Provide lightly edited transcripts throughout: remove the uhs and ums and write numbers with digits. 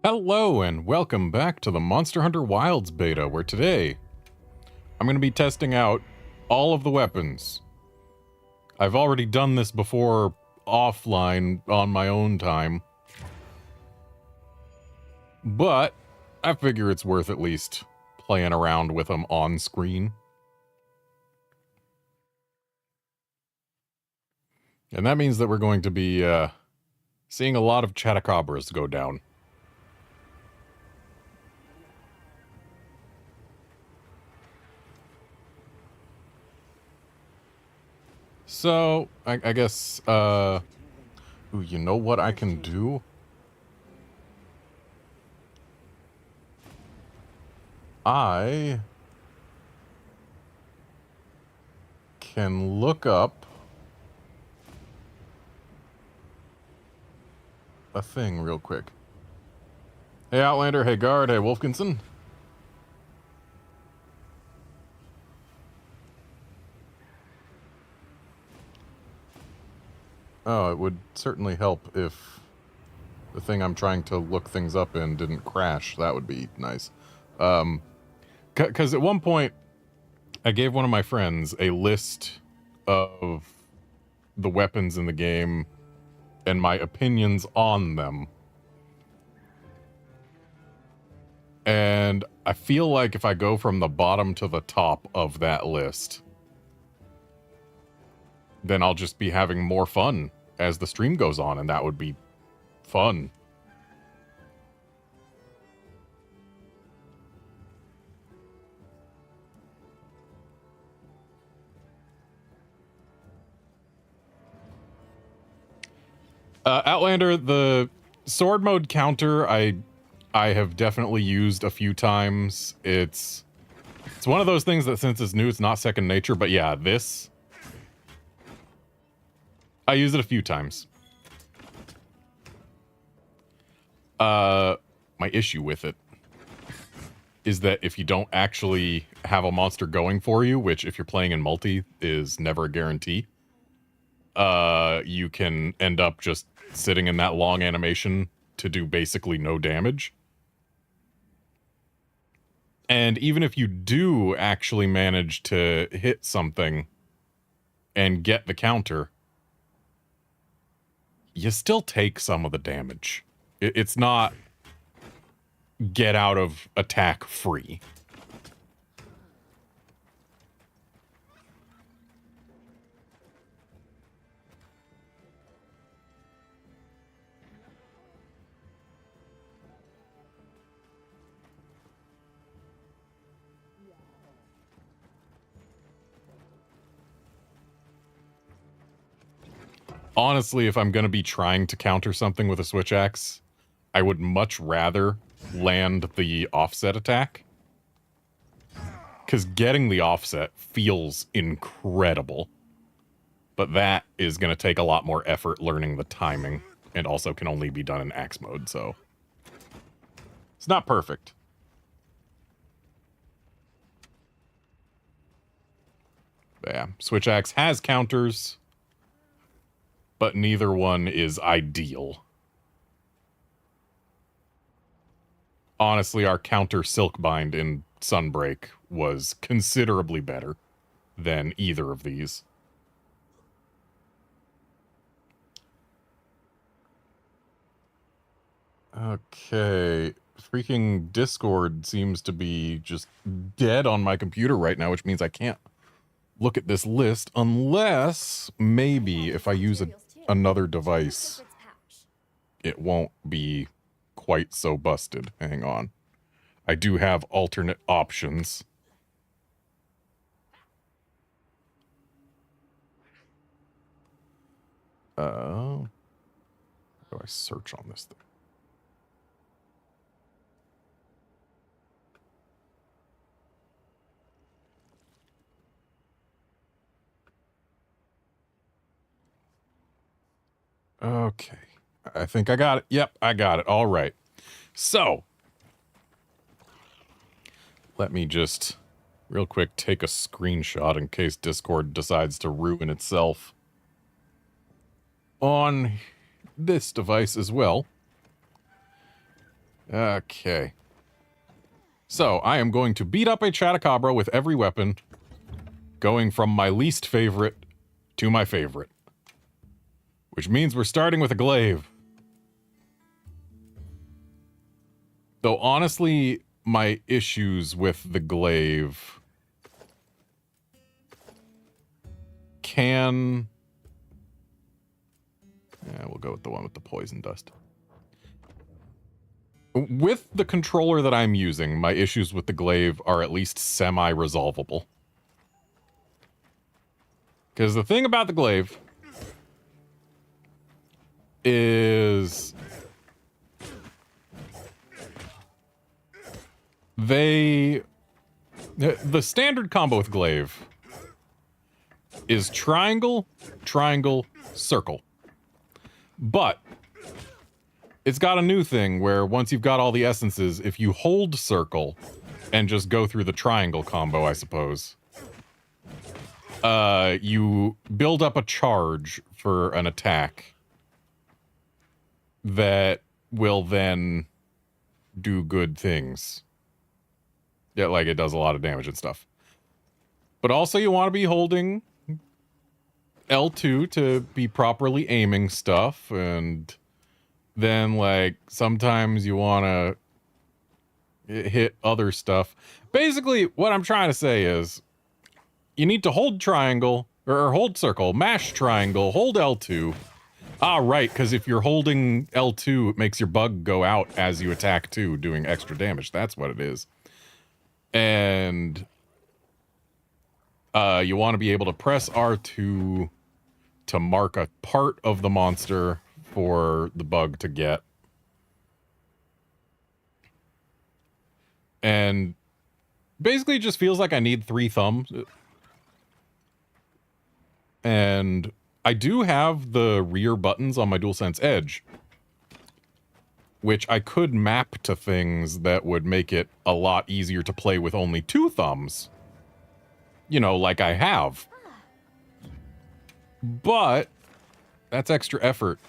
Hello and welcome back to the Monster Hunter Wilds beta, where today I'm going to be testing out all of the weapons. I've already done this before offline on my own time, but I figure it's worth at least playing around with them on screen. And that means that we're going to be seeing a lot of Chatacabras go down. So, I guess, ooh, you know what I can do? I can look up a thing real quick. Hey Outlander, hey Guard, hey Wolfkinson. Oh, it would certainly help if the thing I'm trying to look things up in didn't crash. That would be nice. Because at one point, I gave one of my friends a list of the weapons in the game and my opinions on them. And I feel like if I go from the bottom to the top of that list, then I'll just be having more fun as the stream goes on, and that would be fun. Outlander, the sword mode counter, I have definitely used a few times. It's one of those things that since it's new, it's not second nature, but yeah, this, I used it a few times. My issue with it is that if you don't actually have a monster going for you, which if you're playing in multi is never a guarantee, you can end up just sitting in that long animation to do basically no damage. And even if you do actually manage to hit something and get the counter, you still take some of the damage. It's not get out of attack free. Honestly, if I'm going to be trying to counter something with a switch axe, I would much rather land the offset attack. Because getting the offset feels incredible. But that is going to take a lot more effort learning the timing, and also can only be done in axe mode, so it's not perfect. But yeah, switch axe has counters, but neither one is ideal. Honestly, our counter Silkbind in Sunbreak was considerably better than either of these. Okay, freaking Discord seems to be just dead on my computer right now, which means I can't look at this list unless maybe if I use another device, it won't be quite so busted. Hang on. I do have alternate options. How do I search on this thing? Okay. I think I got it. Yep, I got it. All right. So, let me just real quick take a screenshot in case Discord decides to ruin itself on this device as well. Okay. So, I am going to beat up a Chatacabra with every weapon, going from my least favorite to my favorite. Which means we're starting with a glaive. Though, honestly, my issues with the glaive can... Yeah, we'll go with the one with the poison dust. With the controller that I'm using, my issues with the glaive are at least semi-resolvable. Because the thing about the glaive is the standard combo with glaive is triangle, triangle, circle. But it's got a new thing where once you've got all the essences, if you hold circle and just go through the triangle combo, I suppose, you build up a charge for an attack that will then do good things. Yeah, like it does a lot of damage and stuff. But also you want to be holding L2 to be properly aiming stuff, and then, like, sometimes you want to hit other stuff. Basically, what I'm trying to say is, you need to hold triangle, or hold circle, mash triangle, hold L2. Ah, right, because if you're holding L2, it makes your bug go out as you attack too, doing extra damage. That's what it is. And you want to be able to press R2 to mark a part of the monster for the bug to get. And basically it just feels like I need 3 thumbs. And I do have the rear buttons on my DualSense Edge, which I could map to things that would make it a lot easier to play with only 2 thumbs. You know, like I have. But that's extra effort.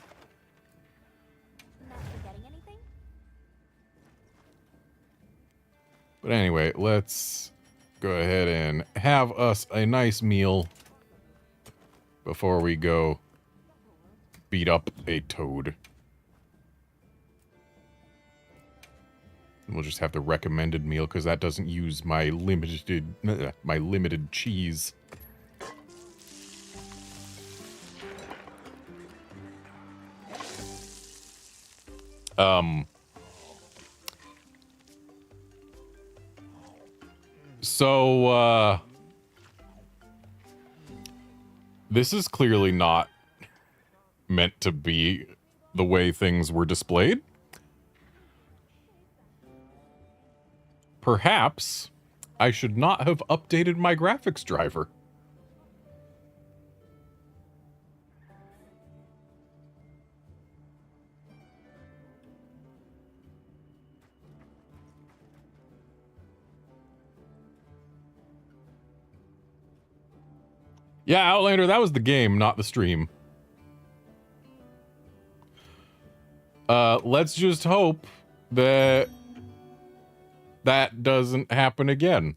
But anyway, let's go ahead and have us a nice meal before we go beat up a toad. And we'll just have the recommended meal because that doesn't use my limited cheese. So, this is clearly not meant to be the way things were displayed. Perhaps I should not have updated my graphics driver. Yeah, Outlander, that was the game, not the stream. Let's just hope that that doesn't happen again.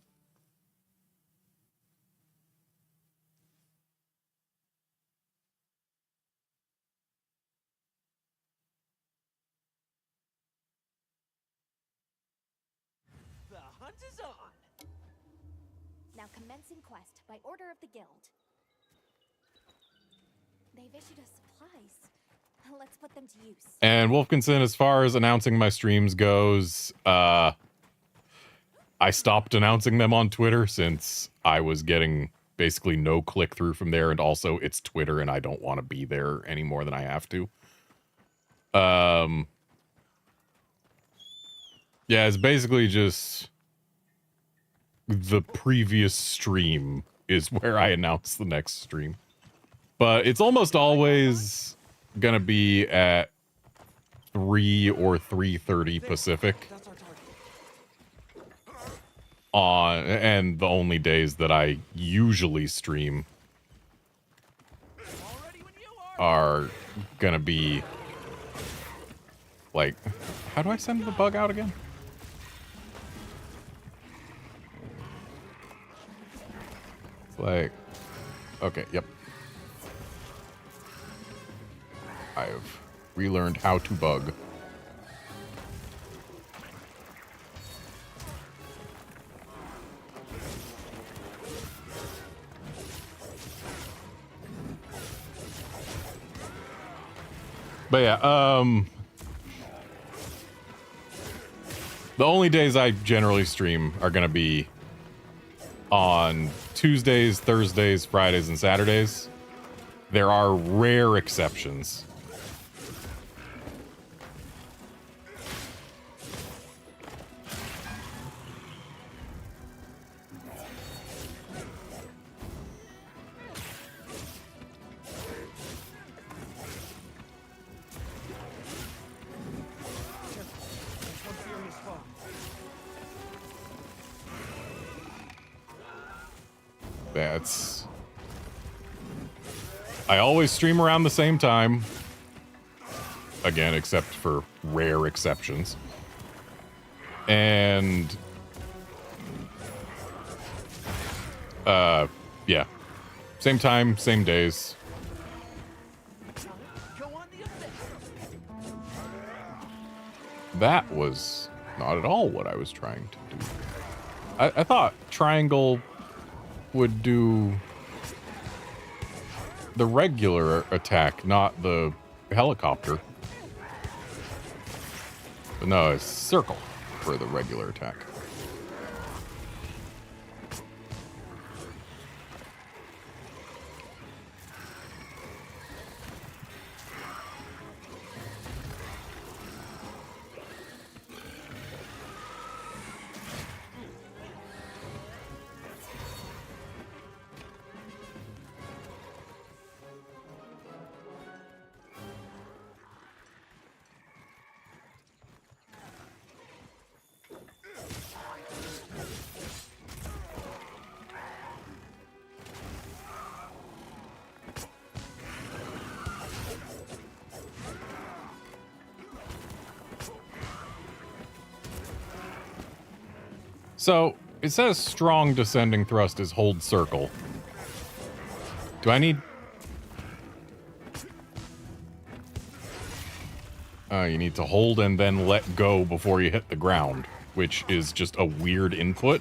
The hunt is on. Now commencing quest by order of the guild. They've issued us supplies. Let's put them to use. And Wolfkinson, as far as announcing my streams goes, I stopped announcing them on Twitter since I was getting basically no click-through from there, and also it's Twitter and I don't want to be there any more than I have to. Yeah, it's basically just the previous stream is where I announce the next stream. But it's almost always gonna be at 3 or 3:30 Pacific. And the only days that I usually stream are gonna be like How do I send the bug out again? It's like, okay, yep. I've relearned how to bug. But yeah, the only days I generally stream are going to be on Tuesdays, Thursdays, Fridays, and Saturdays. There are rare exceptions. That's... I always stream around the same time. Again, except for rare exceptions. And... yeah. Same time, same days. That was not at all what I was trying to do. I thought triangle would do the regular attack, not the helicopter. But no, it's circle for the regular attack. So, it says strong descending thrust is hold circle. Do I need... you need to hold and then let go before you hit the ground, which is just a weird input.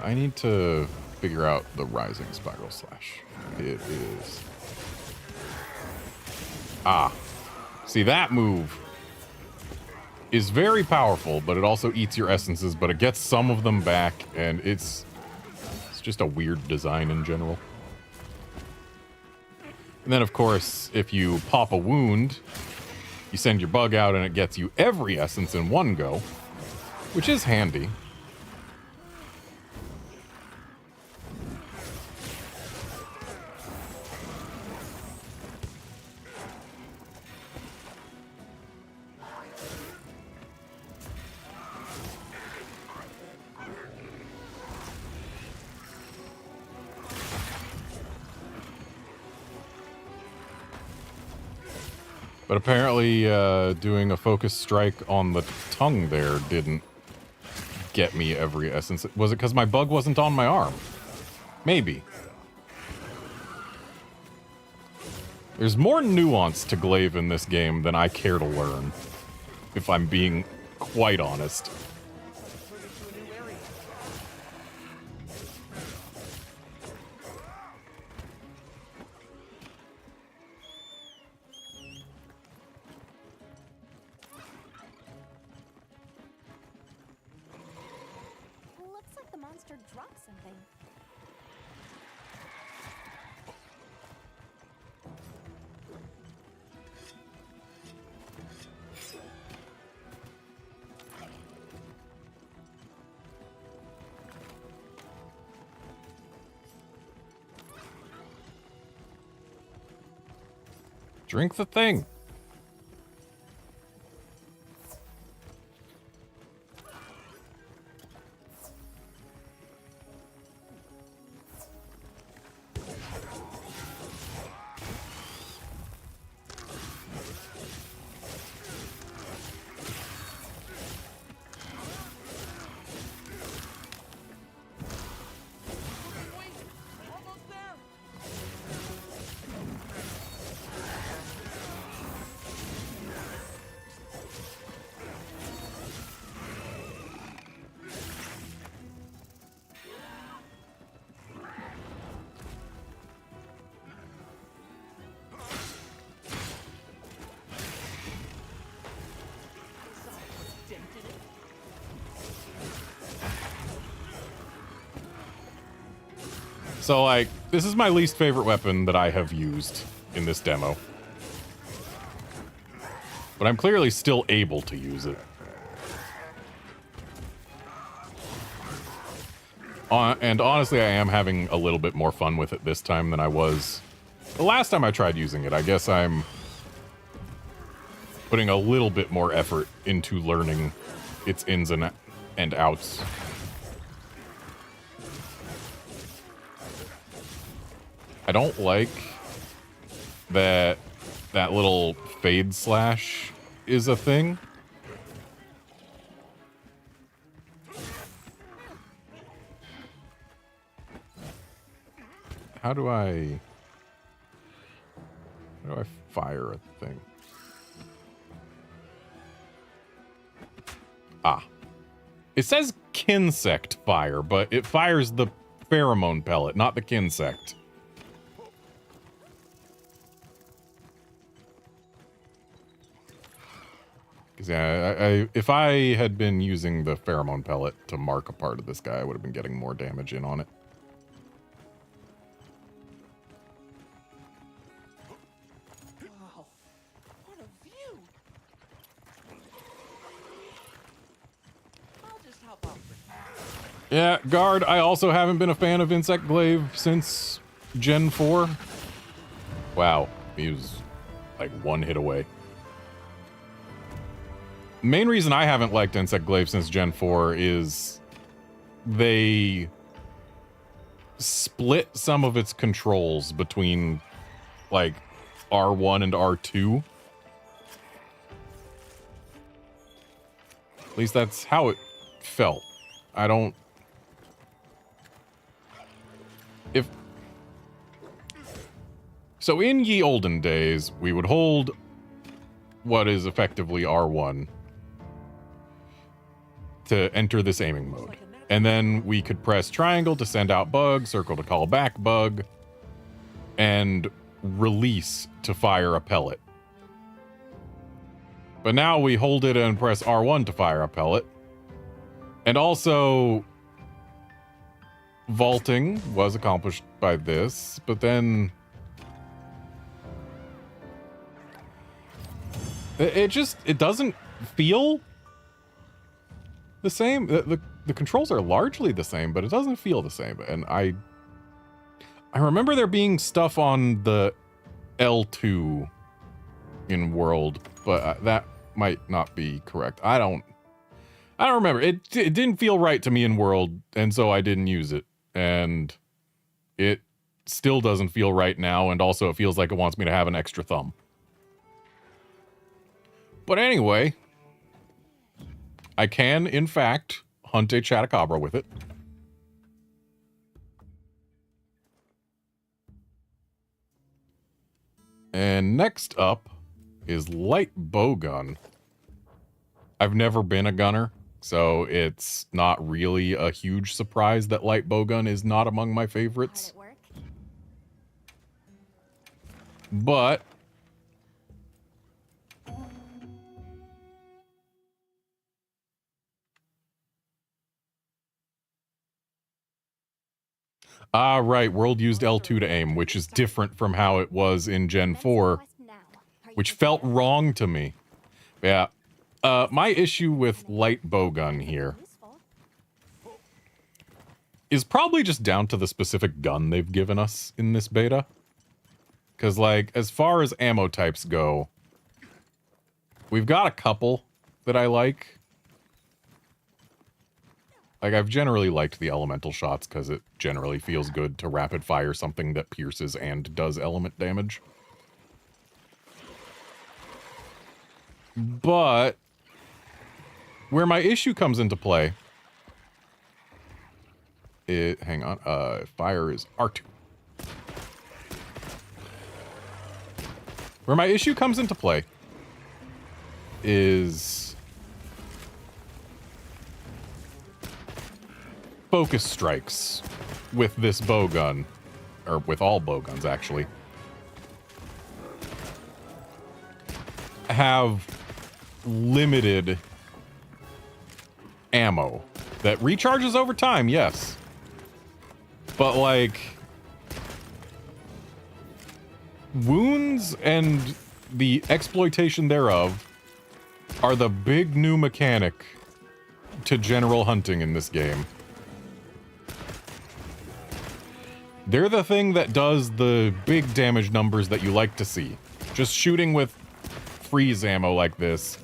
I need to figure out the rising spiral slash. It is... Ah. See, that move is very powerful, but it also eats your essences, but it gets some of them back, and it's just a weird design in general. And then, of course, if you pop a wound, you send your bug out and it gets you every essence in one go, which is handy. But apparently, doing a focus strike on the tongue there didn't get me every essence. Was it because my bug wasn't on my arm? Maybe. There's more nuance to glaive in this game than I care to learn, if I'm being quite honest. Looks like the monster dropped something. Drink the thing. So, like, this is my least favorite weapon that I have used in this demo. But I'm clearly still able to use it. And honestly, I am having a little bit more fun with it this time than I was the last time I tried using it. I guess I'm putting a little bit more effort into learning its ins and outs. I don't like that little fade slash is a thing. How do I fire a thing? Ah. It says Kinsect fire, but it fires the pheromone pellet, not the Kinsect. Because, yeah, if I had been using the pheromone pellet to mark a part of this guy, I would have been getting more damage in on it. Wow, what a view! I'll just hop off. Yeah, Guard, I also haven't been a fan of Insect Glaive since Gen 4. Wow, he was like one hit away. Main reason I haven't liked Insect Glaive since Gen 4 is they split some of its controls between like R1 and R2. At least that's how it felt. I don't... So in ye olden days, we would hold what is effectively R1 to enter this aiming mode. And then we could press triangle to send out bug, circle to call back bug, and release to fire a pellet. But now we hold it and press R1 to fire a pellet. And also, vaulting was accomplished by this, but then it doesn't feel the same. The controls are largely the same, but it doesn't feel the same. And I remember there being stuff on the L2 in World, but that might not be correct. I don't remember. It didn't feel right to me in World, and so I didn't use it. And it still doesn't feel right now, and also it feels like it wants me to have an extra thumb. But anyway, I can, in fact, hunt a Chatacabra with it. And next up is light bowgun. I've never been a gunner, so it's not really a huge surprise that light bowgun is not among my favorites. But right, World used L2 to aim, which is different from how it was in Gen 4, which felt wrong to me. Yeah. My issue with light bowgun here is probably just down to the specific gun they've given us in this beta. Because, like, as far as ammo types go, we've got a couple that I like. Like, I've generally liked the elemental shots because it generally feels good to rapid fire something that pierces and does element damage. But where my issue comes into play, hang on, fire is R2. Where my issue comes into play is focus strikes with this bow gun, or with all bow guns actually, have limited ammo that recharges over time, yes. But like wounds and the exploitation thereof are the big new mechanic to general hunting in this game. They're the thing that does the big damage numbers that you like to see. Just shooting with freeze ammo like this,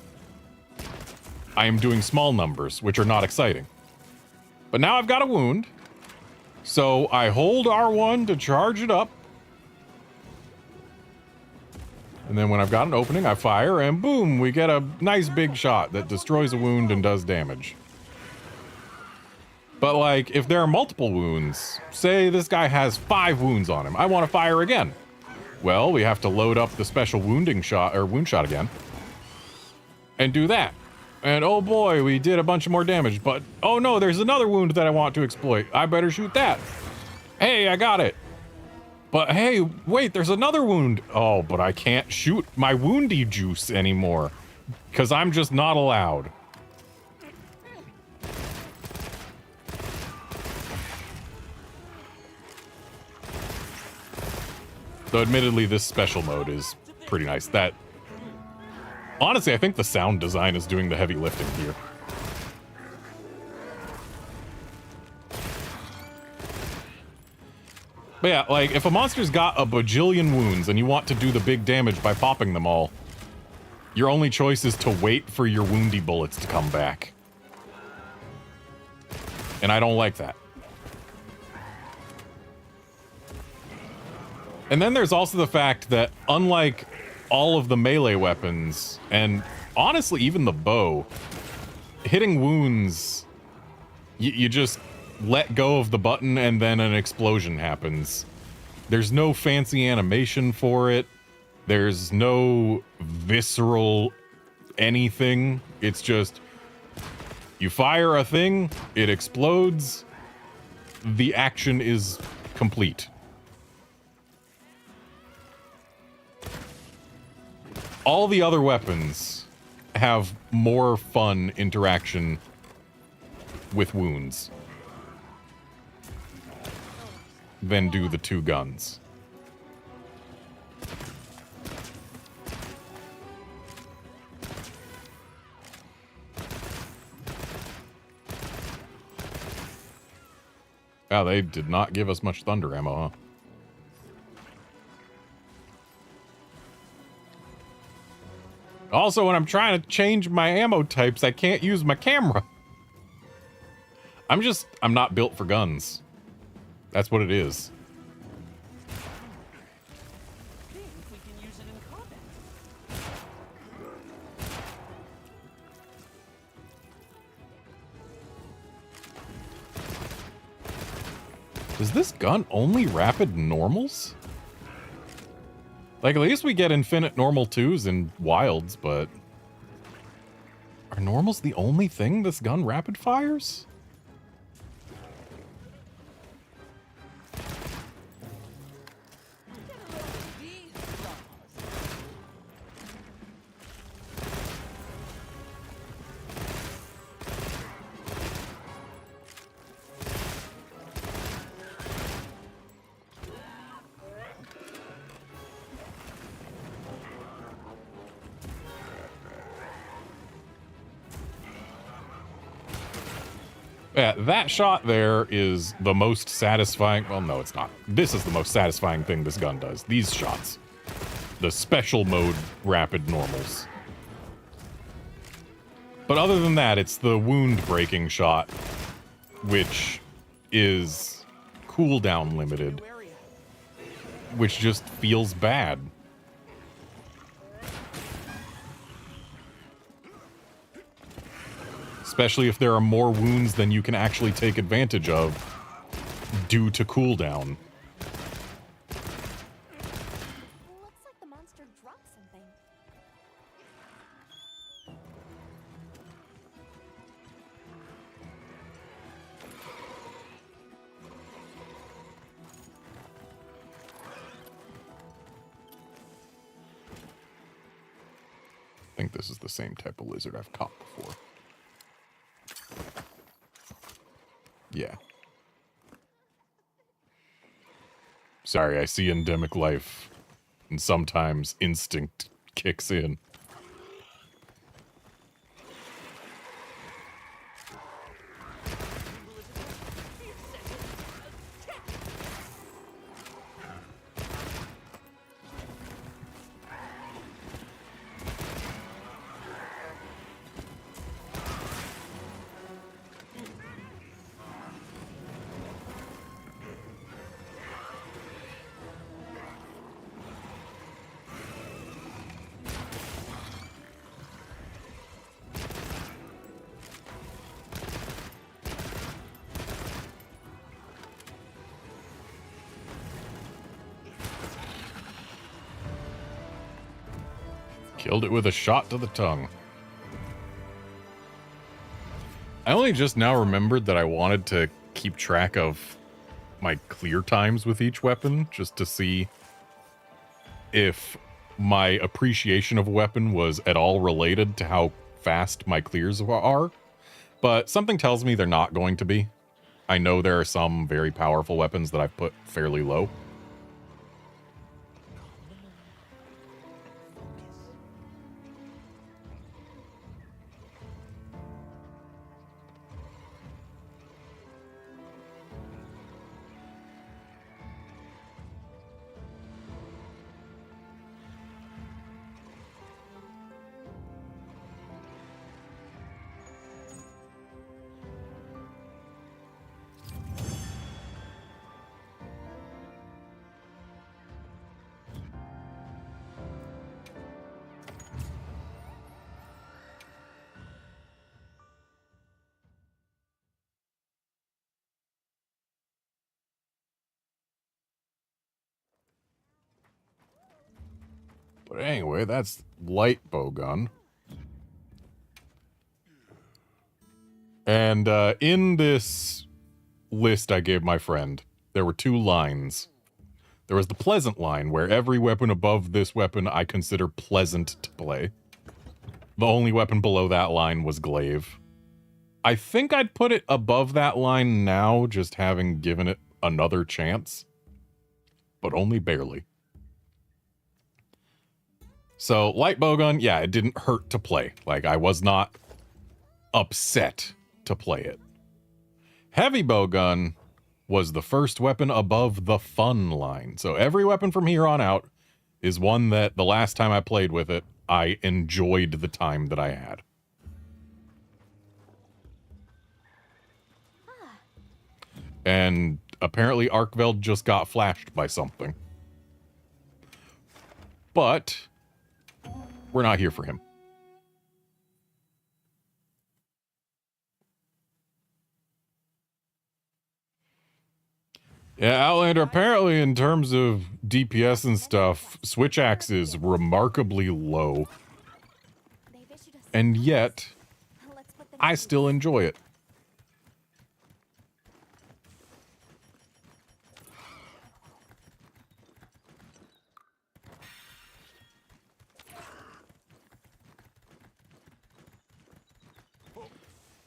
I am doing small numbers, which are not exciting. But now I've got a wound, so I hold R1 to charge it up. And then when I've got an opening, I fire, and boom, we get a nice big shot that destroys a wound and does damage. But, like, if there are multiple wounds, say this guy has 5 wounds on him, I want to fire again. Well, we have to load up the special wounding shot, or wound shot again, and do that. And oh boy, we did a bunch of more damage, but oh no, there's another wound that I want to exploit. I better shoot that. Hey, I got it. But hey, wait, there's another wound. Oh, but I can't shoot my woundy juice anymore, because I'm just not allowed. So admittedly, this special mode is pretty nice. That, honestly, I think the sound design is doing the heavy lifting here. But yeah, like, if a monster's got a bajillion wounds and you want to do the big damage by popping them all, your only choice is to wait for your woundy bullets to come back. And I don't like that. And then there's also the fact that, unlike all of the melee weapons, and honestly even the bow, hitting wounds, you just let go of the button and then an explosion happens. There's no fancy animation for it. There's no visceral anything. It's just, you fire a thing, it explodes, the action is complete. All the other weapons have more fun interaction with wounds than do the 2 guns. Wow, they did not give us much thunder ammo, huh? Also, when I'm trying to change my ammo types, I can't use my camera. I'm not built for guns. That's what it is. Think we can use it in combat. Does this gun only rapid normals? Like, at least we get infinite normal 2s in wilds, but are normals the only thing this gun rapid fires? Yeah, that shot there is the most satisfying. Well, no, it's not. This is the most satisfying thing this gun does. These shots. The special mode rapid normals. But other than that, it's the wound breaking shot, which is cooldown limited, which just feels bad. Especially if there are more wounds than you can actually take advantage of due to cooldown. Looks like the monster dropped something. I think this is the same type of lizard I've caught before. Yeah. Sorry, I see endemic life, and sometimes instinct kicks in. Killed it with a shot to the tongue. I only just now remembered that I wanted to keep track of my clear times with each weapon, just to see if my appreciation of a weapon was at all related to how fast my clears are. But something tells me they're not going to be. I know there are some very powerful weapons that I've put fairly low. But anyway, that's light bowgun. And in this list I gave my friend, there were two lines. There was the pleasant line, where every weapon above this weapon I consider pleasant to play. The only weapon below that line was glaive. I think I'd put it above that line now, just having given it another chance. But only barely. So, light bowgun, yeah, it didn't hurt to play. Like, I was not upset to play it. Heavy bowgun was the first weapon above the fun line. So every weapon from here on out is one that the last time I played with it, I enjoyed the time that I had. And apparently Arkveld just got flashed by something. But we're not here for him. Yeah, Outlander, apparently in terms of DPS and stuff, Switch Axe is remarkably low. And yet, I still enjoy it.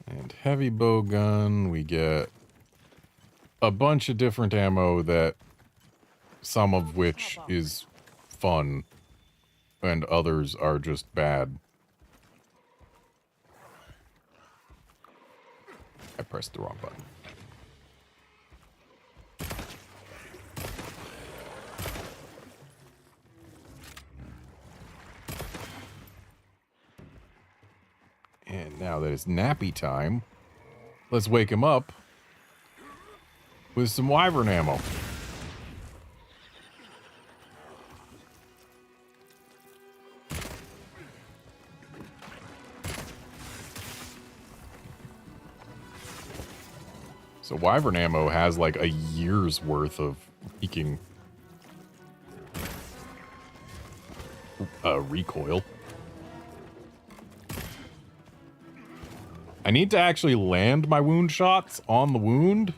And heavy bowgun, we get a bunch of different ammo that some of which is fun and others are just bad. I pressed the wrong button. And now that it's nappy time, let's wake him up with some wyvern ammo. So wyvern ammo has like a year's worth of peaking recoil. I need to actually land my wound shots on the wound.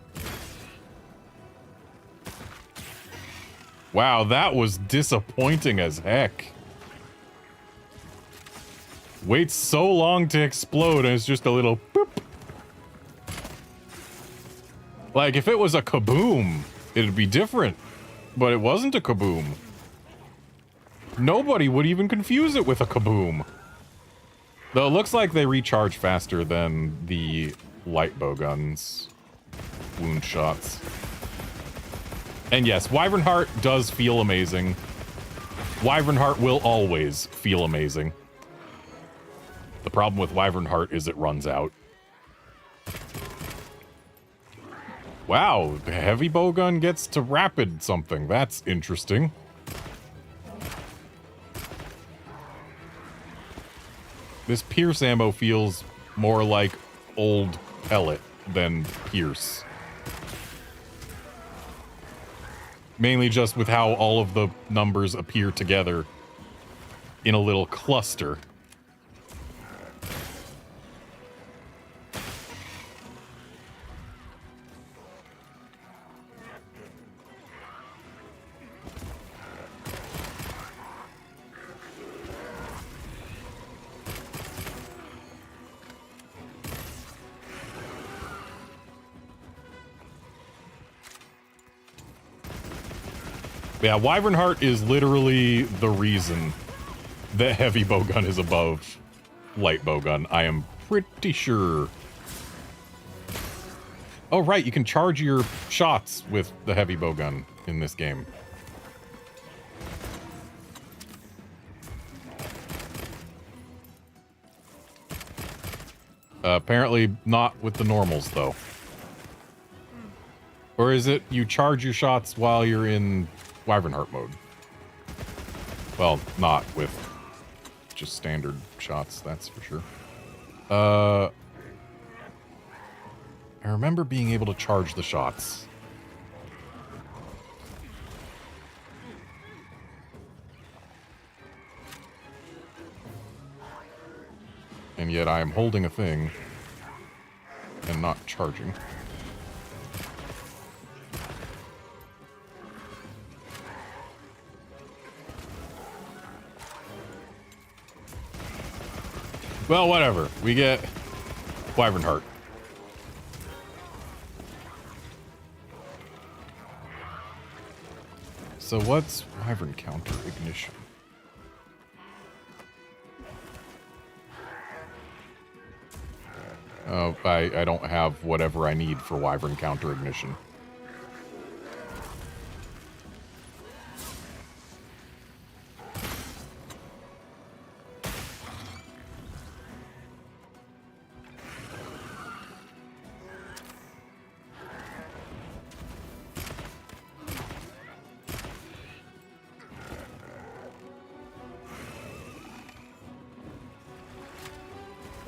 Wow, that was disappointing as heck. Waits so long to explode and it's just a little boop. Like, if it was a kaboom, it'd be different. But it wasn't a kaboom. Nobody would even confuse it with a kaboom. Though it looks like they recharge faster than the light bow guns. Wound shots. And yes, Wyvern Heart does feel amazing. Wyvern Heart will always feel amazing. The problem with Wyvern Heart is it runs out. Wow, the heavy bowgun gets to rapid something. That's interesting. This Pierce ammo feels more like old pellet than Pierce. Mainly just with how all of the numbers appear together in a little cluster. Yeah, Wyvern Heart is literally the reason that heavy bowgun is above light bowgun. I am pretty sure. Oh, right, you can charge your shots with the heavy bowgun in this game. Apparently not with the normals, though. Or is it you charge your shots while you're in Wyvern Heart mode? Well, not with just standard shots, that's for sure. I remember being able to charge the shots. And yet I am holding a thing and not charging. Well, whatever. We get Wyvern Heart. So what's Wyvern counter ignition? Oh, I don't have whatever I need for Wyvern counter ignition.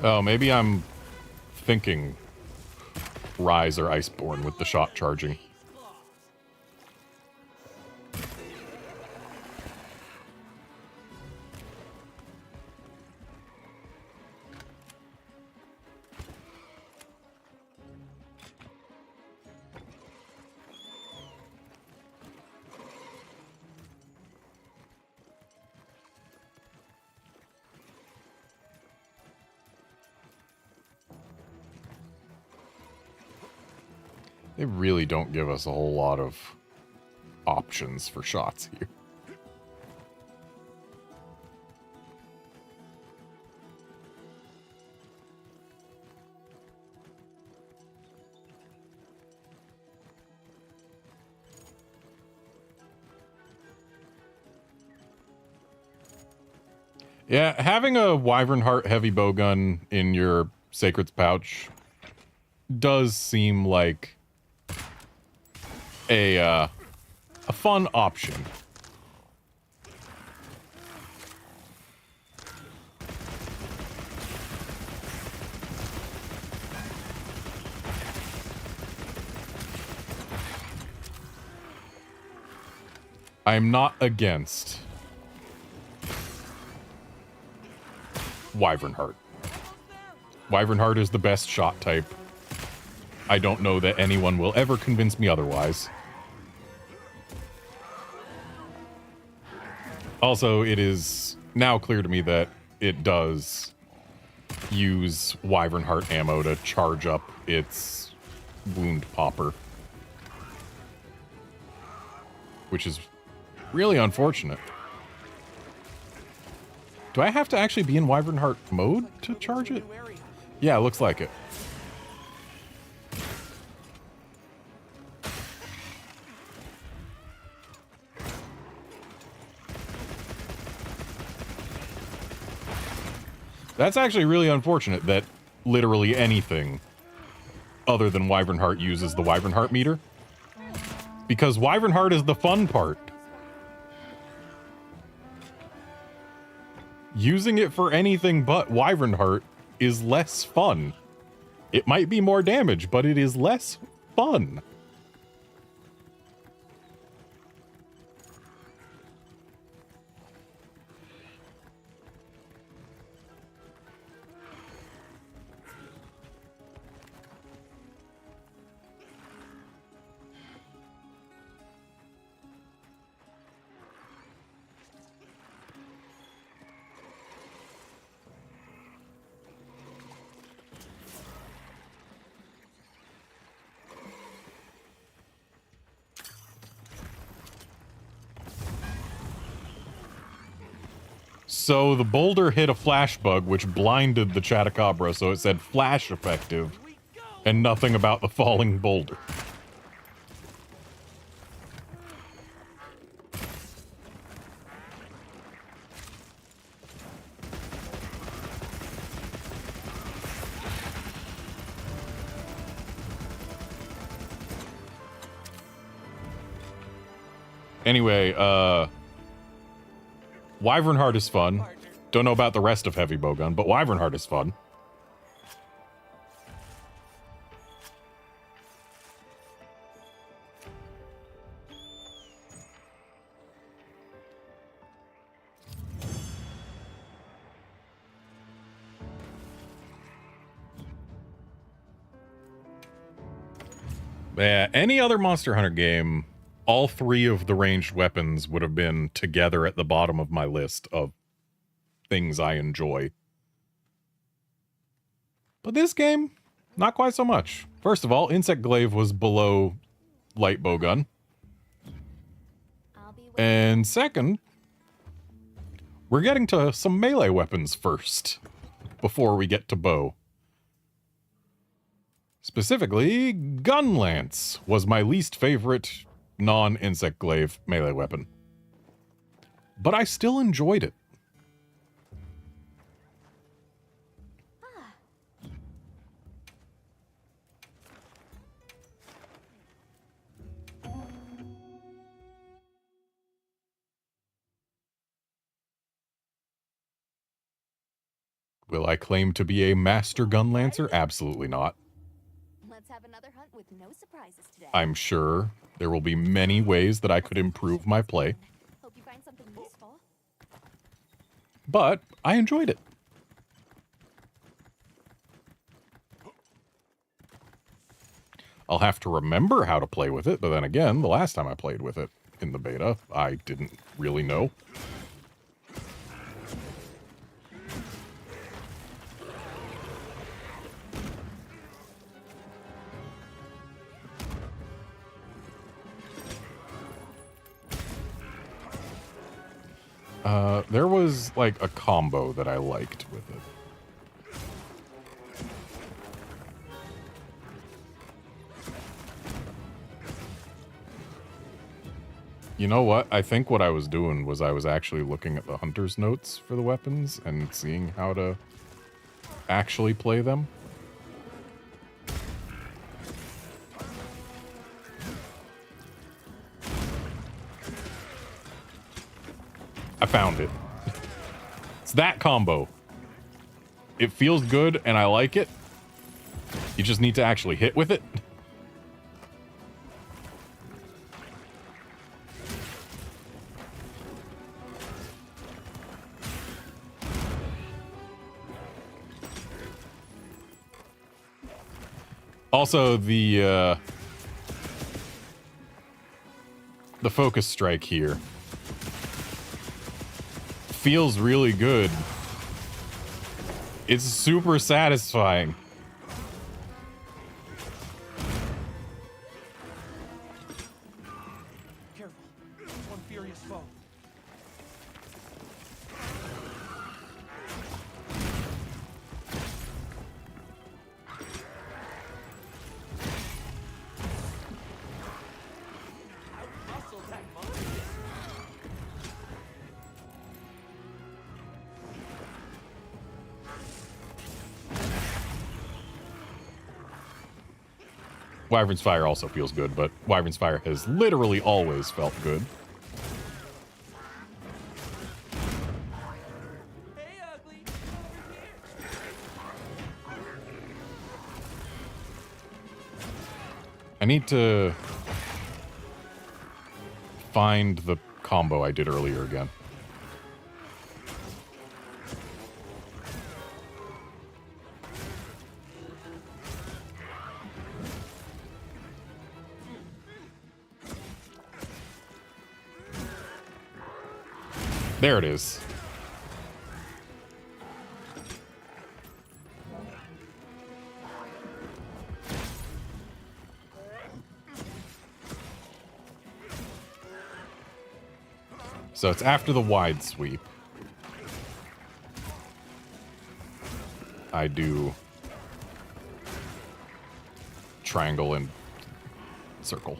Oh, maybe I'm thinking Rise or Iceborne with the shot charging. They really don't give us a whole lot of options for shots here. Yeah, having a Wyvern Heart heavy bowgun in your Sacred's pouch does seem like a fun option. I'm not against Wyvern Heart. Wyvern Heart is the best shot type. I don't know that anyone will ever convince me otherwise. Also, it is now clear to me that it does use Wyvern Heart ammo to charge up its wound popper, which is really unfortunate. Do I have to actually be in Wyvern Heart mode to charge it? Yeah, it looks like it. That's actually really unfortunate that literally anything other than Wyvern Heart uses the Wyvern Heart meter. Because Wyvern Heart is the fun part. Using it for anything but Wyvern Heart is less fun. It might be more damage, but it is less fun. So the boulder hit a flash bug, which blinded the Chatacabra, so it said flash effective, and nothing about the falling boulder. Anyway, Wyvern Heart is fun. Don't know about the rest of Heavy Bowgun, but Wyvern Heart is fun. Yeah, any other Monster Hunter game, all three of the ranged weapons would have been together at the bottom of my list of things I enjoy. But this game, not quite so much. First of all, Insect Glaive was below Light Bowgun. And second, we're getting to some melee weapons first, before we get to bow. Specifically, Gun Lance was my least favorite non-Insect Glaive melee weapon. But I still enjoyed it. Will I claim to be a master gun lancer? Absolutely not. Let's have another hunt with no surprises today. I'm sure there will be many ways that I could improve my play. Hope you find something useful. But I enjoyed it. I'll have to remember how to play with it, but then again, the last time I played with it in the beta, I didn't really know. There was, like, a combo that I liked with it. You know what? I think what I was doing was I was actually looking at the hunter's notes for the weapons and seeing how to actually play them. I found it. It's that combo. It feels good and I like it. You just need to actually hit with it. Also, the focus strike here feels really good. It's super satisfying. Careful. One furious foe. Out-muscled that monster. Wyvern's Fire also feels good, but Wyvern's Fire has literally always felt good. Hey, ugly. I need to find the combo I did earlier again. There it is. So it's after the wide sweep. I do triangle and circle.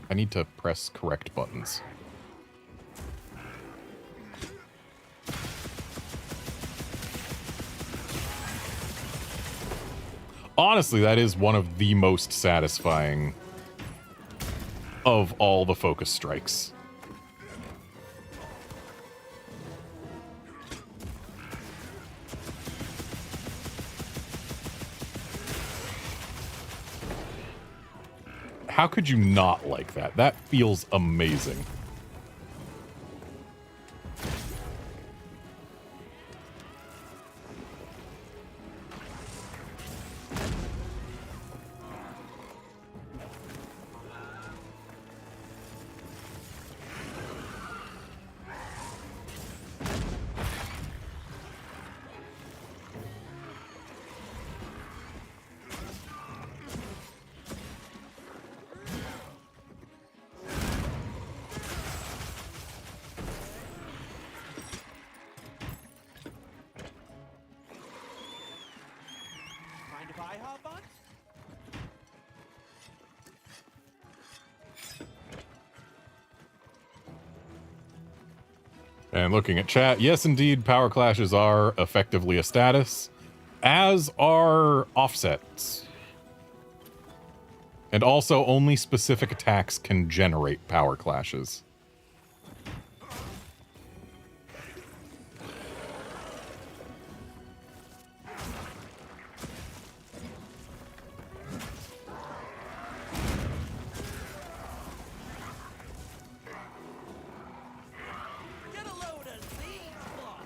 I need to press correct buttons. Honestly, that is one of the most satisfying of all the focus strikes. How could you not like that? That feels amazing. Mind if I hop on? And looking at chat, yes, indeed, power clashes are effectively a status, as are offsets. And also, only specific attacks can generate power clashes. Get a load of these claws.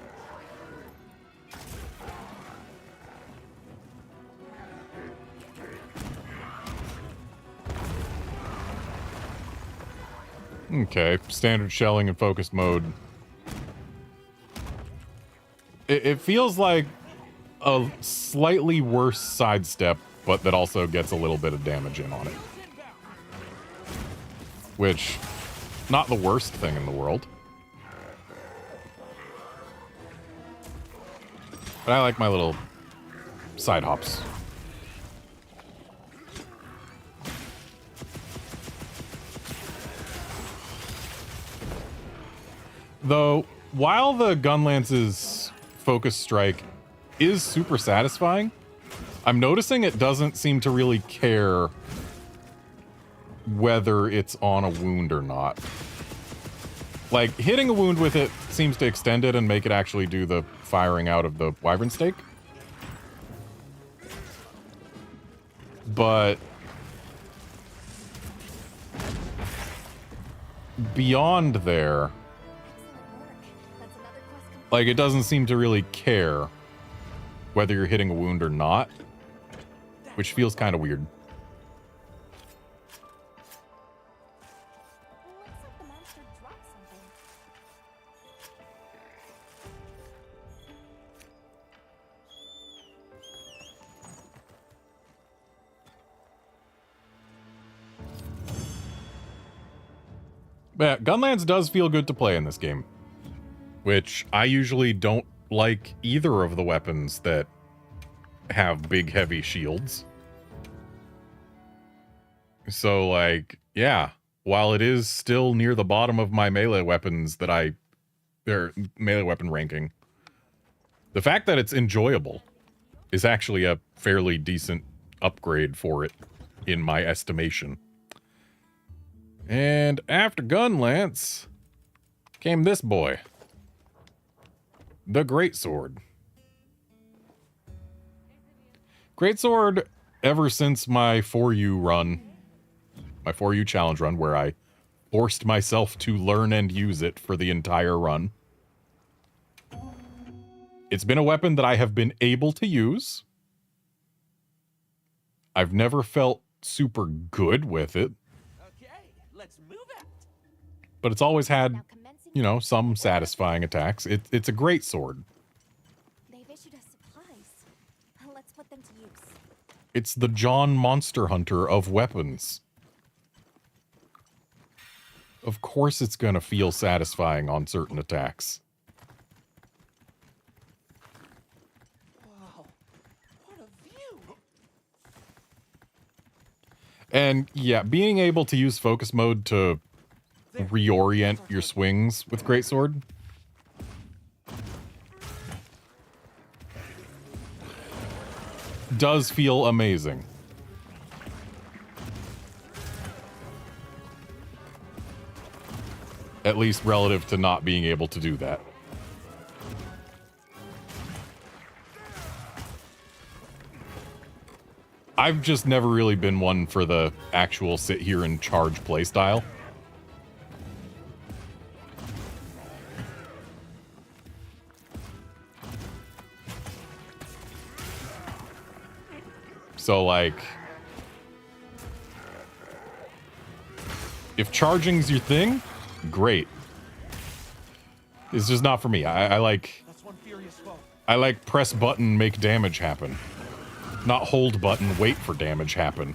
Okay, standard shelling and focus mode. It feels like a slightly worse sidestep, but that also gets a little bit of damage in on it. Which, not the worst thing in the world. But I like my little side hops. Though, while the Gunlance's focus strike is super satisfying, I'm noticing it doesn't seem to really care whether it's on a wound or not. Like, hitting a wound with it seems to extend it and make it actually do the firing out of the RedmondStache. But beyond there, like, it doesn't seem to really care whether you're hitting a wound or not, which feels kind of weird. Looks like the monster dropped something. But Gunlance does feel good to play in this game, which I usually don't like either of the weapons that have big, heavy shields. So, like, yeah, while it is still near the bottom of my melee weapons their melee weapon ranking, the fact that it's enjoyable is actually a fairly decent upgrade for it, in my estimation. And after Gunlance came this boy, the Greatsword. Greatsword, ever since my 4U run, my 4U challenge run, where I forced myself to learn and use it for the entire run, it's been a weapon that I have been able to use. I've never felt super good with it, Okay, let's move out. but it's always had, Now commencing you know, some satisfying attacks. It's a great sword. They've issued us supplies. Let's put them to use. It's the John Monster Hunter of weapons. Of course it's gonna feel satisfying on certain attacks. Wow, what a view! And yeah, being able to use focus mode to reorient your swings with Greatsword does feel amazing. At least relative to not being able to do that. I've just never really been one for the actual sit here and charge playstyle. So, like, if charging's your thing, great. It's just not for me. I like That's one furious foe. I like press button, make damage happen. Not hold button, wait for damage happen.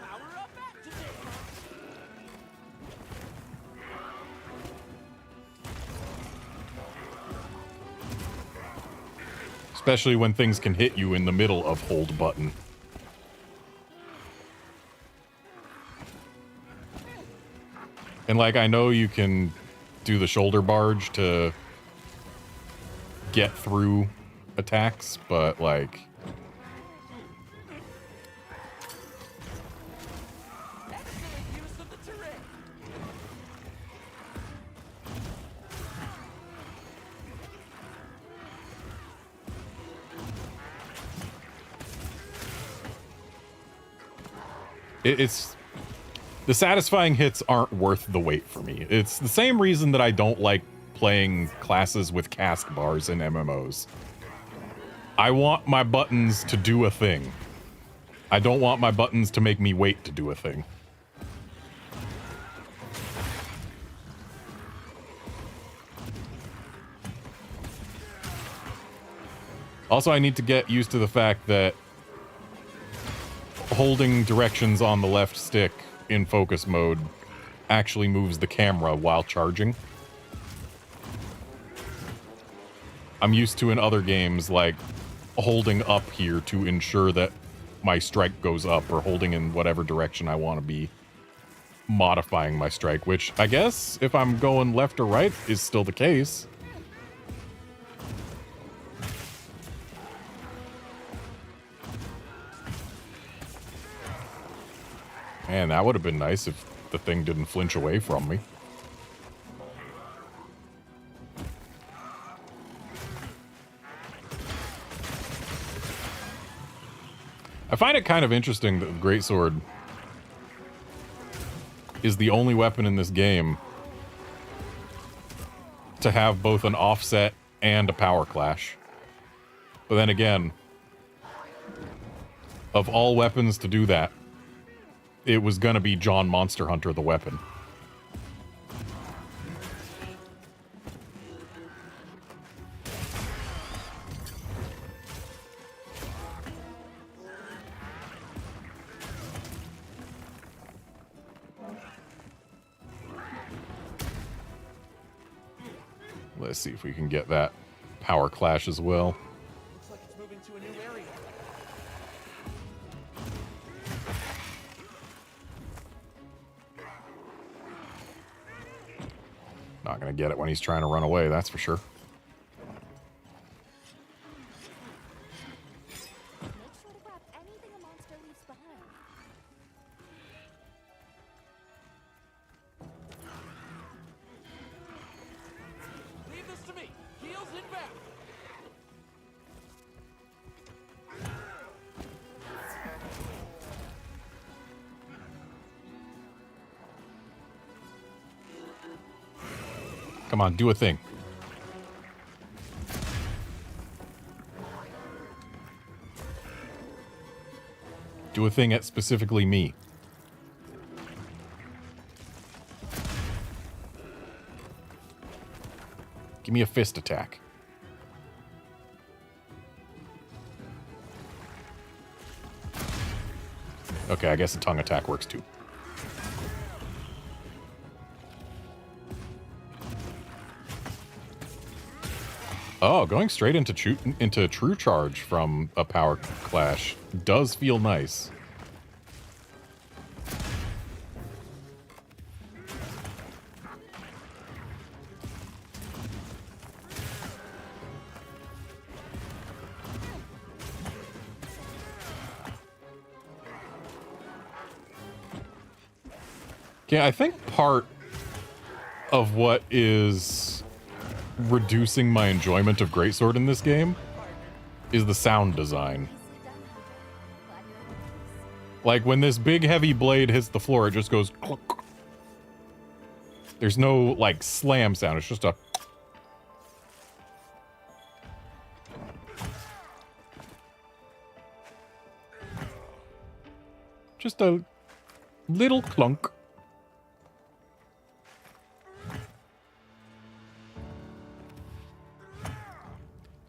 Power up activate. Especially when things can hit you in the middle of hold button. And like, I know you can do the shoulder barge to get through attacks, but like, Excellent use of the terrain. it's the satisfying hits aren't worth the wait for me. It's the same reason that I don't like playing classes with cast bars in MMOs. I want my buttons to do a thing. I don't want my buttons to make me wait to do a thing. Also, I need to get used to the fact that holding directions on the left stick in focus mode actually moves the camera while charging. I'm used to in other games, like, holding up here to ensure that my strike goes up, or holding in whatever direction I want to be modifying my strike, which I guess if I'm going left or right is still the case. Man, that would have been nice if the thing didn't flinch away from me. I find it kind of interesting that the Greatsword is the only weapon in this game to have both an offset and a power clash. But then again, of all weapons to do that, it was gonna be John Monster Hunter the weapon. Let's see if we can get that power clash as well. Looks like it's moving to a new area. Not gonna get it when he's trying to run away, that's for sure. Make sure to grab anything a monster leaves behind. Leave this to me. Heels inbound. Come on, do a thing. Do a thing at specifically me. Give me a fist attack. Okay, I guess a tongue attack works too. Oh, going straight into true charge from a power clash does feel nice. Yeah, I think part of what is reducing my enjoyment of Greatsword in this game is the sound design. Like, when this big heavy blade hits the floor, it just goes clunk. There's no, like, slam sound. It's just a... just a little clunk.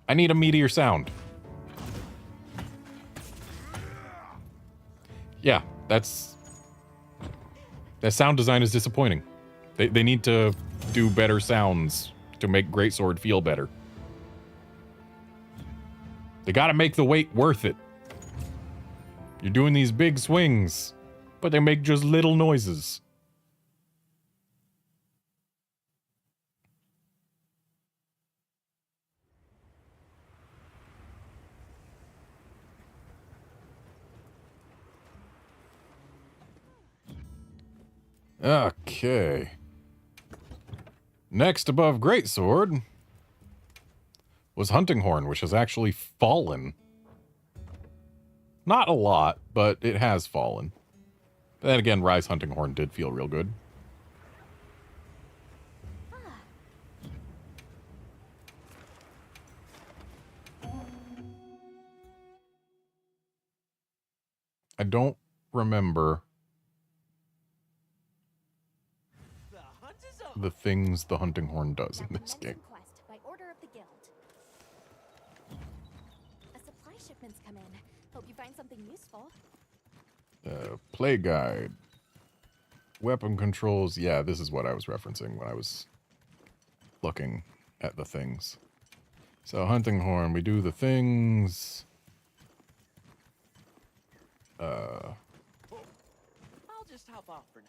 I need a meteor sound. Yeah, that sound design is disappointing. They need to do better sounds to make Greatsword feel better. They gotta make the weight worth it. You're doing these big swings, but they make just little noises. Okay. Next above Greatsword was Hunting Horn, which has actually fallen. Not a lot, but it has fallen. But then again, Rise Hunting Horn did feel real good. I don't remember the things the Hunting Horn does in this game. Quest by order of the guild. A supply shipment's come in. Hope you find something useful. Play guide. Weapon controls. Yeah, this is what I was referencing when I was looking at the things. So Hunting Horn, we do the things. I'll just hop off for now.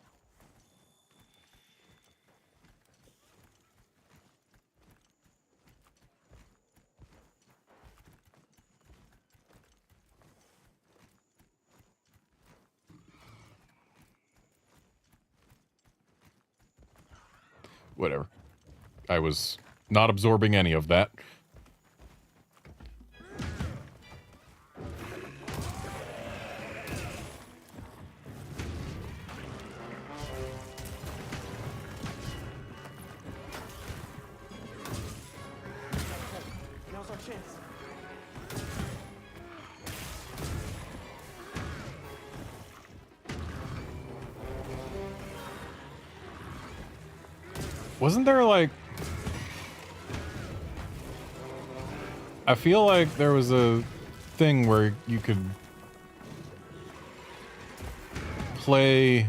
Whatever. I was not absorbing any of that. Now's our chance. Wasn't there like... I feel like there was a thing where you could play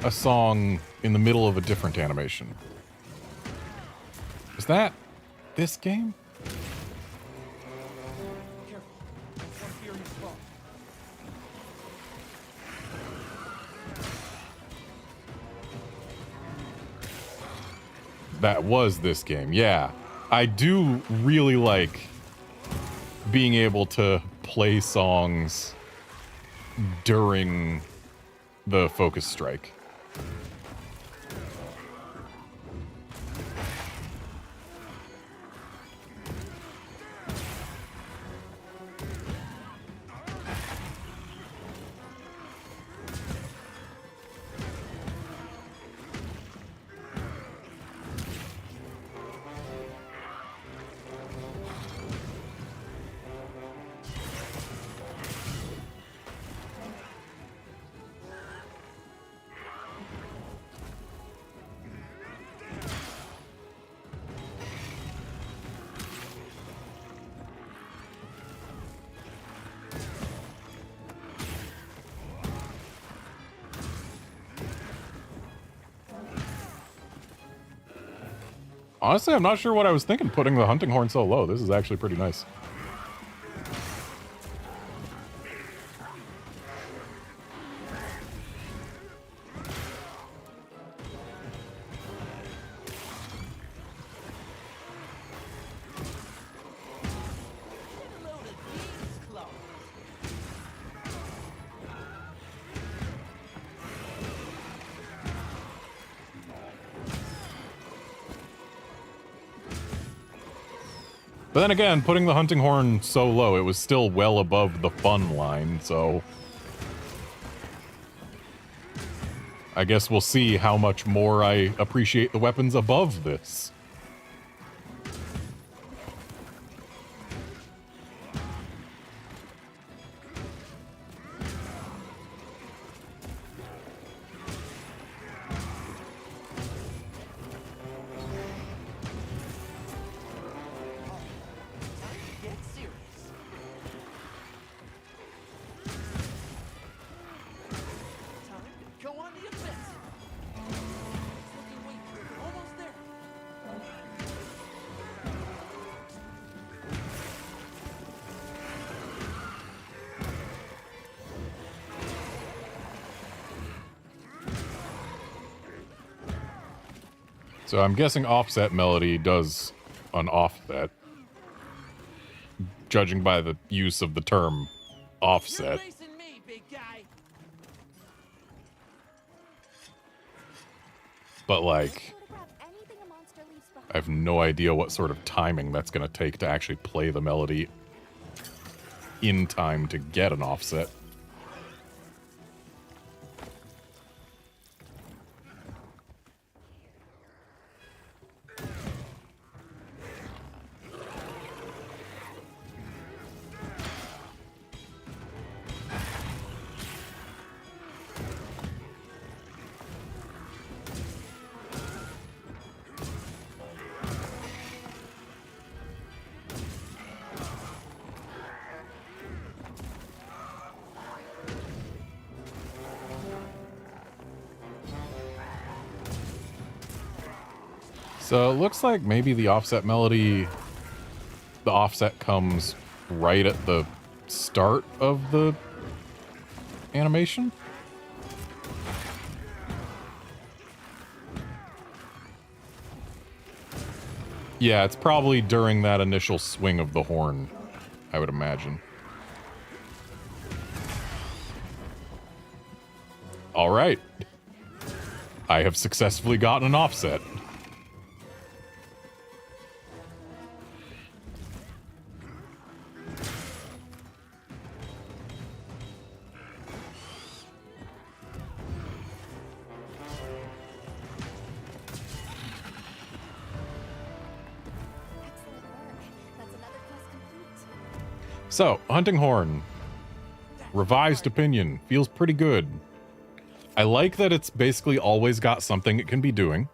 a song in the middle of a different animation. Is that this game? Careful. That's some furious ball. That was this game, yeah. I do really like being able to play songs during the focus strike. Honestly, I'm not sure what I was thinking putting the hunting horn so low. This is actually pretty nice. Loaded beans, Chloe. But then again, putting the hunting horn so low, it was still well above the fun line, so... I guess we'll see how much more I appreciate the weapons above this. Get serious. Time to go on the offensive. It's looking weak. Almost there. So I'm guessing offset melody does an offset. Judging by the use of the term offset. You're racing me, big guy. But like, Be sure to grab anything a monster leaves behind. I have no idea what sort of timing that's going to take to actually play the melody in time to get an offset. So it looks like maybe the offset melody, the offset comes right at the start of the animation. Yeah, it's probably during that initial swing of the horn, I would imagine. All right. I have successfully gotten an offset. Excellent work. That's another quest complete. So, Hunting Horn. Revised opinion. Feels pretty good. I like that it's basically always got something it can be doing.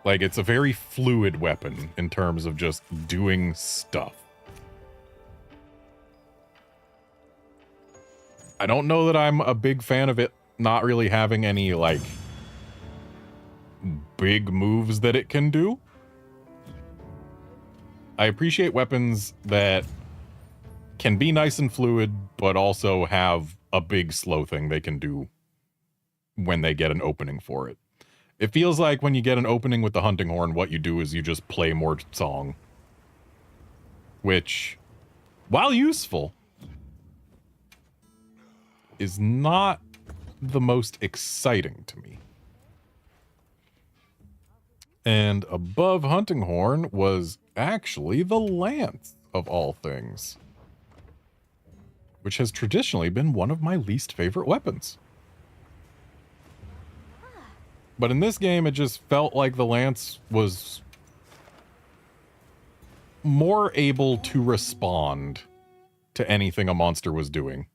Like, it's a very fluid weapon in terms of just doing stuff. I don't know that I'm a big fan of it not really having any, like, big moves that it can do. I appreciate weapons that can be nice and fluid, but also have a big slow thing they can do when they get an opening for it. It feels like when you get an opening with the Hunting Horn, what you do is you just play more song. Which, while useful, is not the most exciting to me. And above Hunting Horn was actually the Lance, of all things. Which has traditionally been one of my least favorite weapons. But in this game, it just felt like the Lance was more able to respond to anything a monster was doing.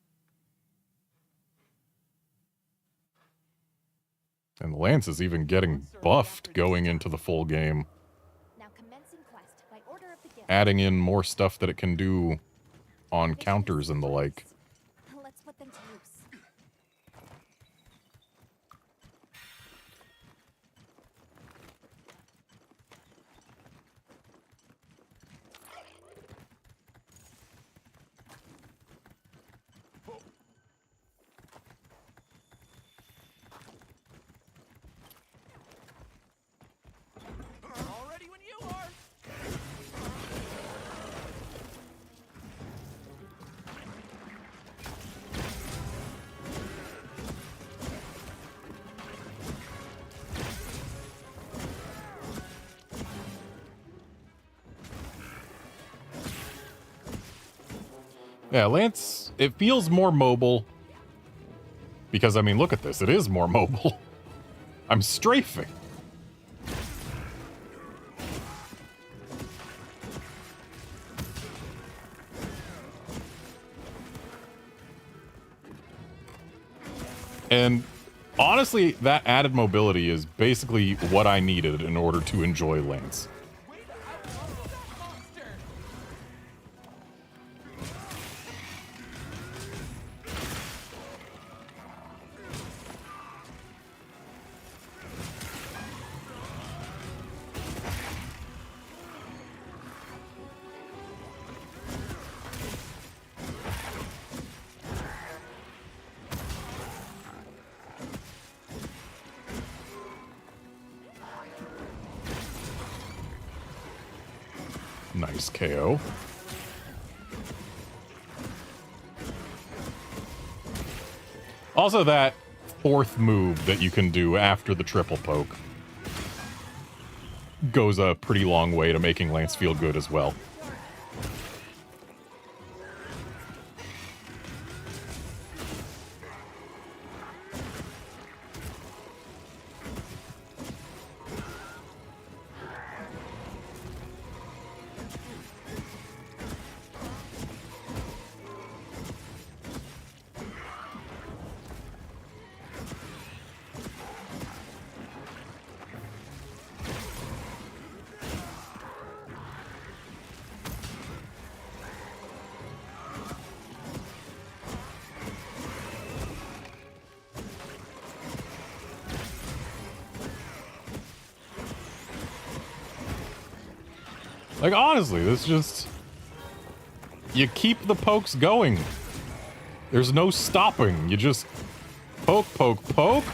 And the Lance is even getting buffed going into the full game. Now commencing quest by order of the guild. Adding in more stuff that it can do on counters and the like. Let's put them to use. All ready when you are. Yeah, Lance, it feels more mobile. Because, I mean, look at this. It is more mobile. I'm strafing. And honestly, that added mobility is basically what I needed in order to enjoy Lance. Way to outrun that monster. Nice KO. Also, that fourth move that you can do after the triple poke goes a pretty long way to making Lance feel good as well. Like, honestly, this just... You keep the pokes going. There's no stopping. You just poke, poke, poke.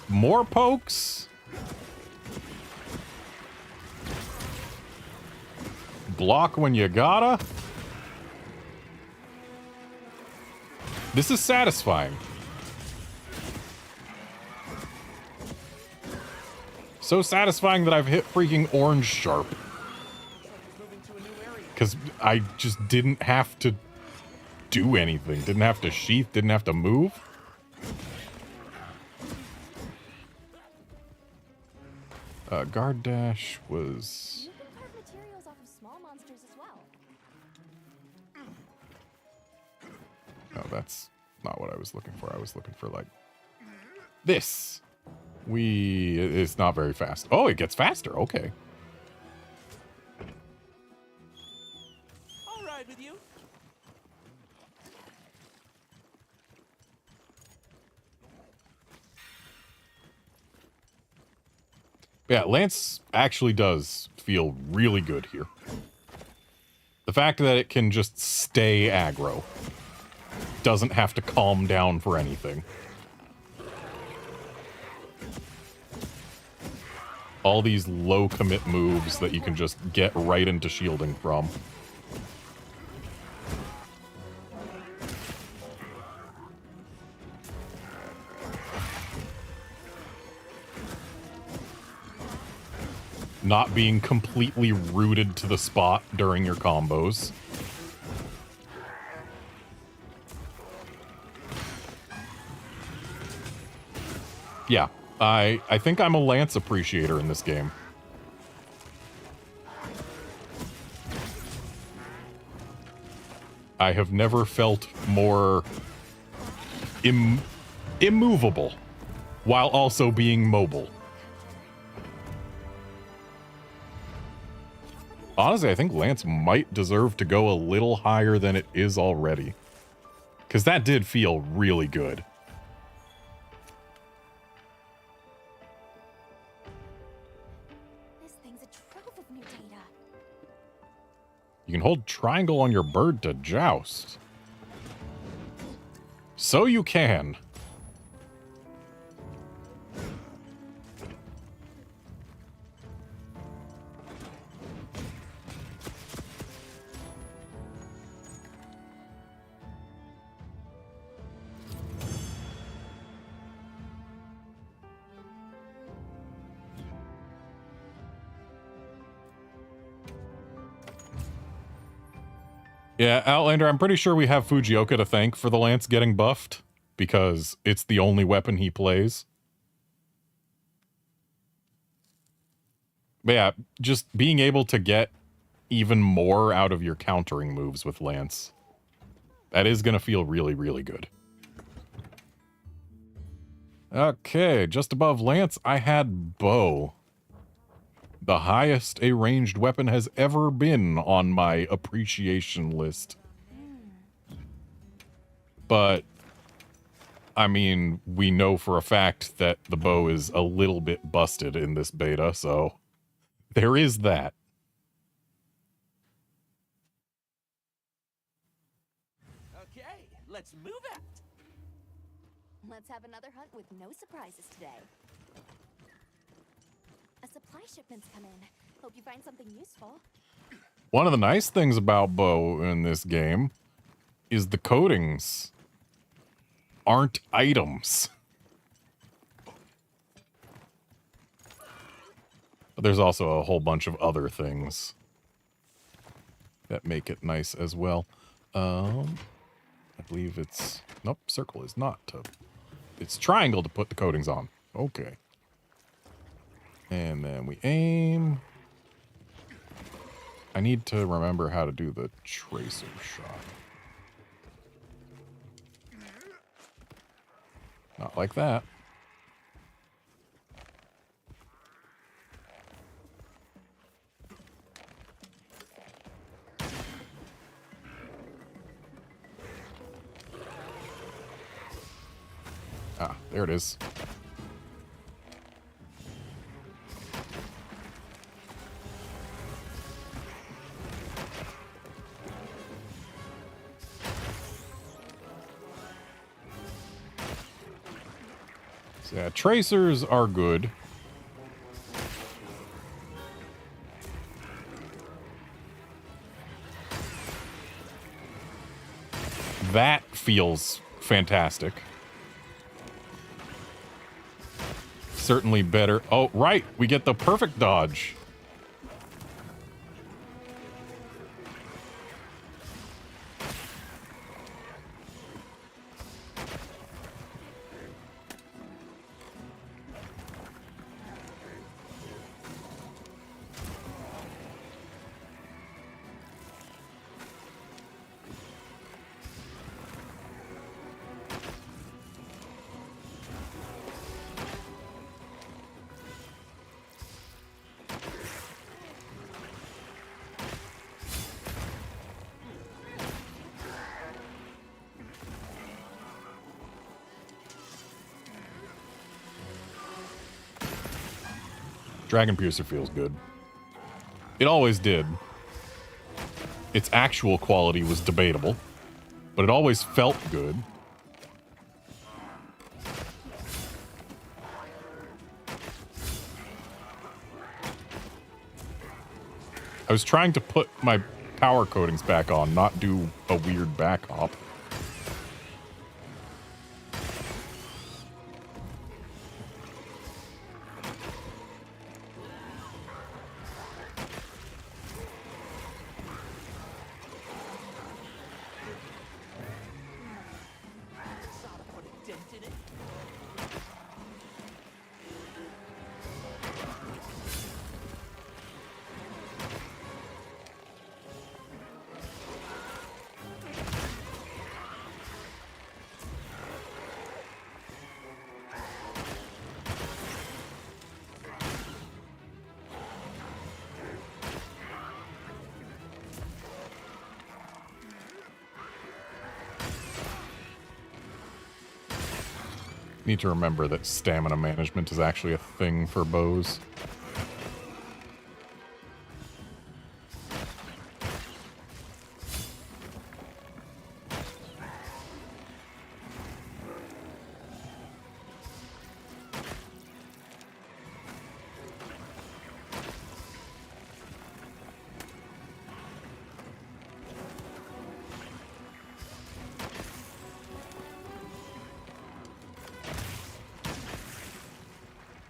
More pokes. Block when you gotta. This is satisfying. So satisfying that I've hit freaking orange sharp. Looks like he's moving to a new area. Because I just didn't have to do anything. Didn't have to sheath, didn't have to move. Guard dash was... You can carve materials off of small monsters as well. No, that's not what I was looking for. I was looking for, like, this. It's not very fast. Oh, it gets faster. Okay. I'll ride with you. Yeah, Lance actually does feel really good here. The fact that it can just stay aggro. Doesn't have to calm down for anything. All these low commit moves that you can just get right into shielding from. Not being completely rooted to the spot during your combos. Yeah, I think I'm a Lance appreciator in this game. I have never felt more immovable while also being mobile. Honestly, I think Lance might deserve to go a little higher than it is already. Because that did feel really good. This thing's a trove of new data. You can hold triangle on your bird to joust. So you can. Yeah, Outlander, I'm pretty sure we have Fujioka to thank for the Lance getting buffed, because it's the only weapon he plays. But yeah, just being able to get even more out of your countering moves with Lance. That is going to feel really, really good. Okay, just above Lance, I had Bow. The highest a ranged weapon has ever been on my appreciation list. But, I mean, we know for a fact that the bow is a little bit busted in this beta, so there is that. Okay, let's move out. Let's have another hunt with no surprises today. A supply shipment's come in. Hope you find something useful. One of the nice things about Bow in this game is the coatings aren't items. But there's also a whole bunch of other things that make it nice as well. I believe it's... Nope, circle is not to... It's triangle to put the coatings on. Okay. And then we aim. I need to remember how to do the tracer shot. Not like that. Ah, there it is. So yeah, tracers are good. That feels fantastic. certainly better. Oh, right. We get the perfect dodge. Dragon Piercer feels good. It always did. Its actual quality was debatable, but it always felt good. I was trying to put my power coatings back on, not do a weird back hop. Sort of put a dent in it. Need to remember that stamina management is actually a thing for bows.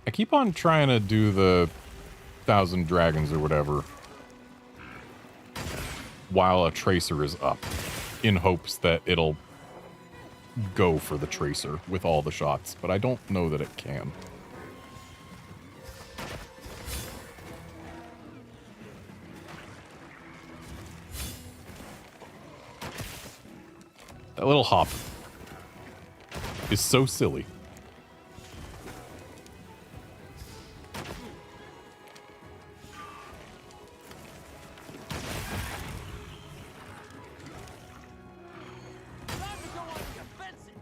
I keep on trying to do the 1,000 dragons or whatever while a tracer is up, in hopes that it'll go for the tracer with all the shots, but I don't know that it can. That little hop is so silly. Time to go on the offensive.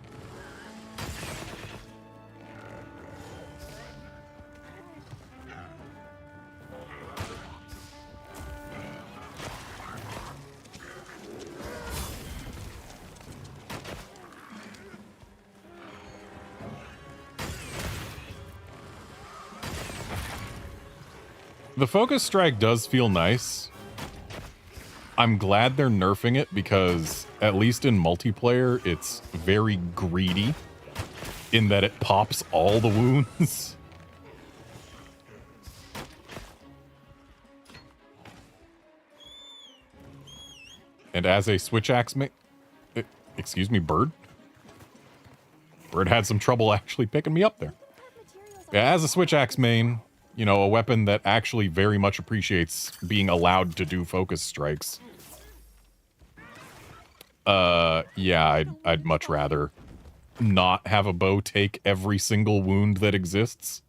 The focus strike does feel nice. I'm glad they're nerfing it because, at least in multiplayer, it's very greedy in that it pops all the wounds. And as a switch axe excuse me, bird? Bird had some trouble actually picking me up there. Yeah, as a switch axe main, you know, a weapon that actually very much appreciates being allowed to do focus strikes. Yeah, I'd much rather not have a bow take every single wound that exists.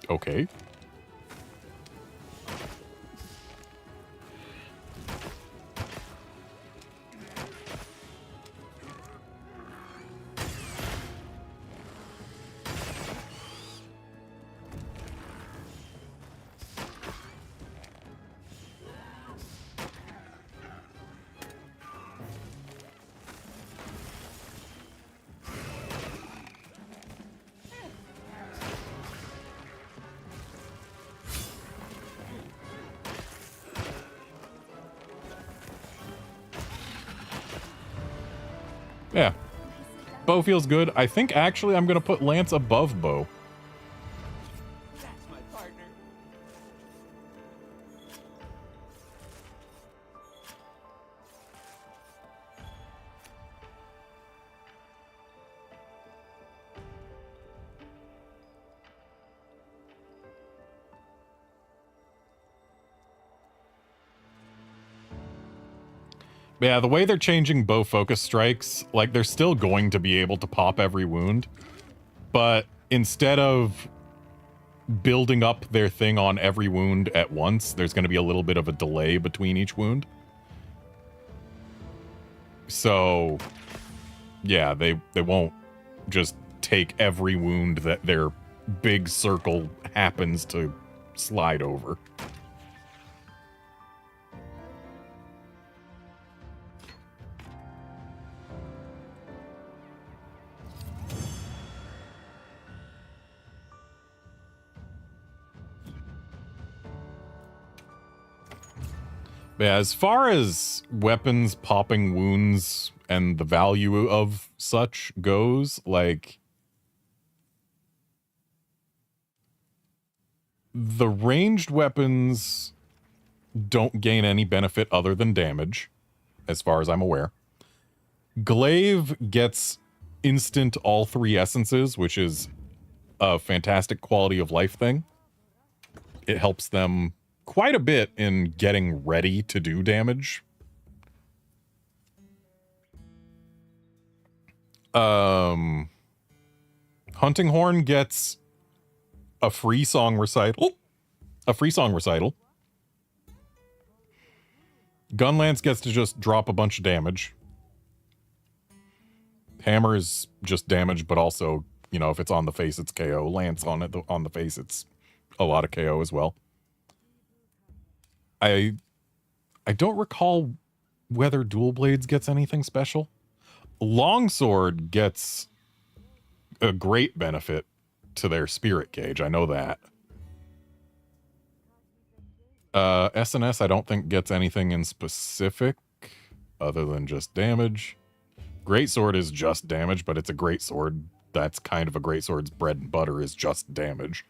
Okay. Yeah. Bow feels good. I think actually I'm going to put Lance above Bow. That's my partner. Yeah, the way they're changing bow focus strikes, like, they're still going to be able to pop every wound, but instead of building up their thing on every wound at once, there's going to be a little bit of a delay between each wound. So, yeah, they won't just take every wound that their big circle happens to slide over. Yeah, as far as weapons popping wounds and the value of such goes, like, the ranged weapons don't gain any benefit other than damage, as far as I'm aware. Glaive gets instant all 3 essences, which is a fantastic quality of life thing. It helps them quite a bit in getting ready to do damage. Hunting Horn gets a free song recital. Gunlance gets to just drop a bunch of damage. Hammer is just damage, but also, you know, if it's on the face, it's KO. Lance on the face, it's a lot of KO as well. I don't recall whether Dual Blades gets anything special. Longsword gets a great benefit to their spirit gauge. I know that. SNS I don't think gets anything in specific other than just damage. Greatsword is just damage, but it's a greatsword. That's kind of a greatsword's bread and butter, is just damage.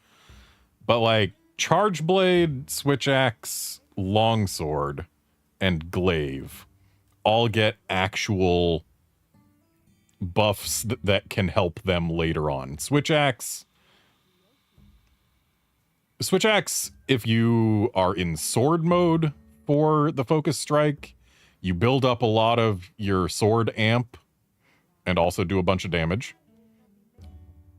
But like Charge Blade, Switch Axe, Longsword, and Glaive all get actual buffs that can help them later on. Switch Axe, if you are in sword mode for the focus strike, you build up a lot of your sword amp and also do a bunch of damage,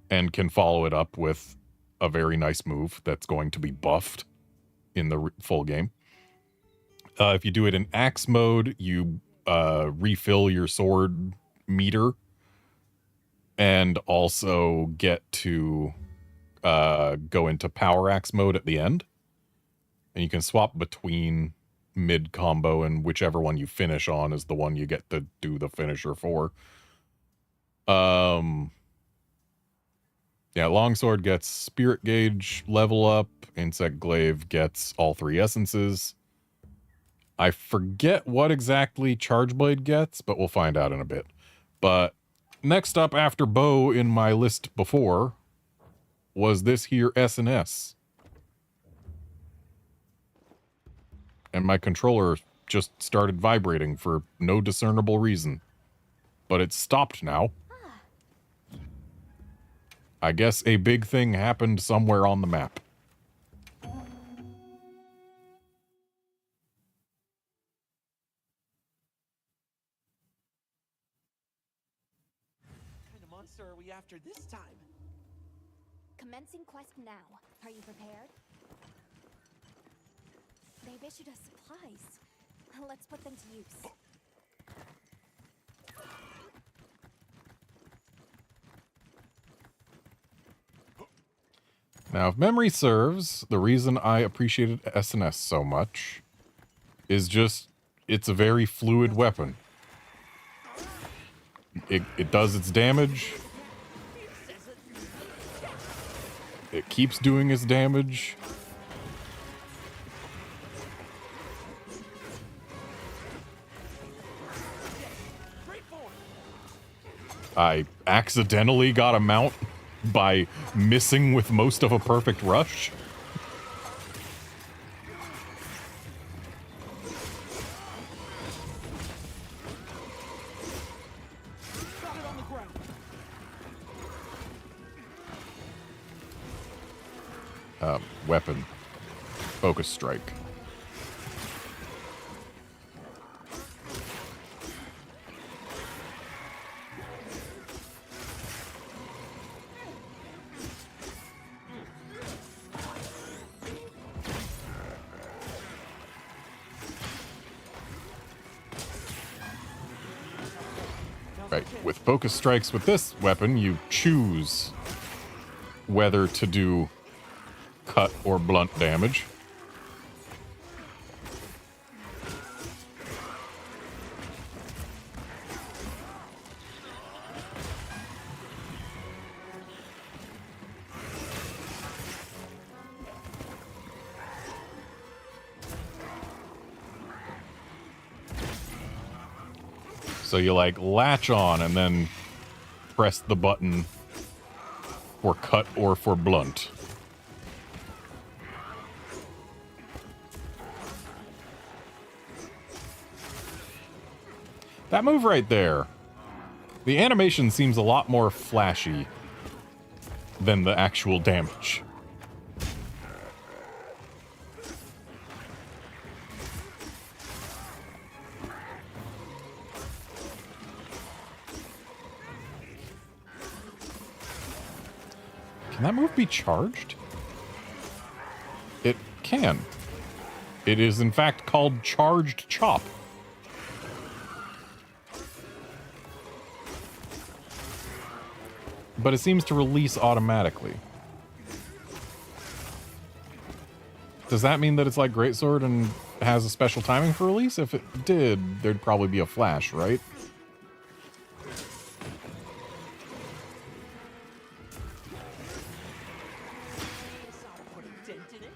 and can follow it up with a very nice move that's going to be buffed in the full game. If you do it in axe mode, you refill your sword meter and also get to go into power axe mode at the end. And you can swap between mid combo, and whichever one you finish on is the one you get to do the finisher for. Yeah, Longsword gets Spirit Gauge level up. Insect Glaive gets all 3 essences. I forget what exactly Charge Blade gets, but we'll find out in a bit. But next up after Bow in my list before was this here SNS. And my controller just started vibrating for no discernible reason. But it's stopped now. I guess a big thing happened somewhere on the map. What kind of monster are we after this time? Commencing quest now. Are you prepared? They've issued us supplies. Let's put them to use. Now, if memory serves, the reason I appreciated SNS so much is just, it's a very fluid weapon. It does its damage. It keeps doing its damage. I accidentally got a mount by missing with most of a perfect rush. Got it on the ground. Weapon. Focus strike. Right, with focus strikes with this weapon, you choose whether to do cut or blunt damage. So you like latch on and then press the button for cut or for blunt. That move right there, the animation seems a lot more flashy than the actual damage. Can that move be charged? It can. It is in fact called Charged Chop. But it seems to release automatically. Does that mean that it's like Greatsword and has a special timing for release? If it did, there'd probably be a flash, right? Put a dent in it.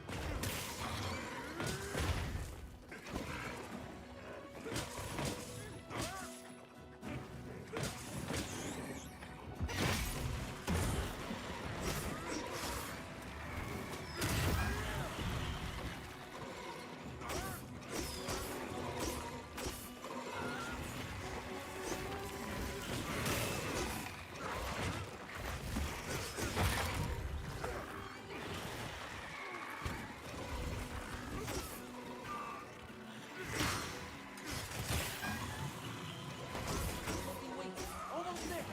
Almost there.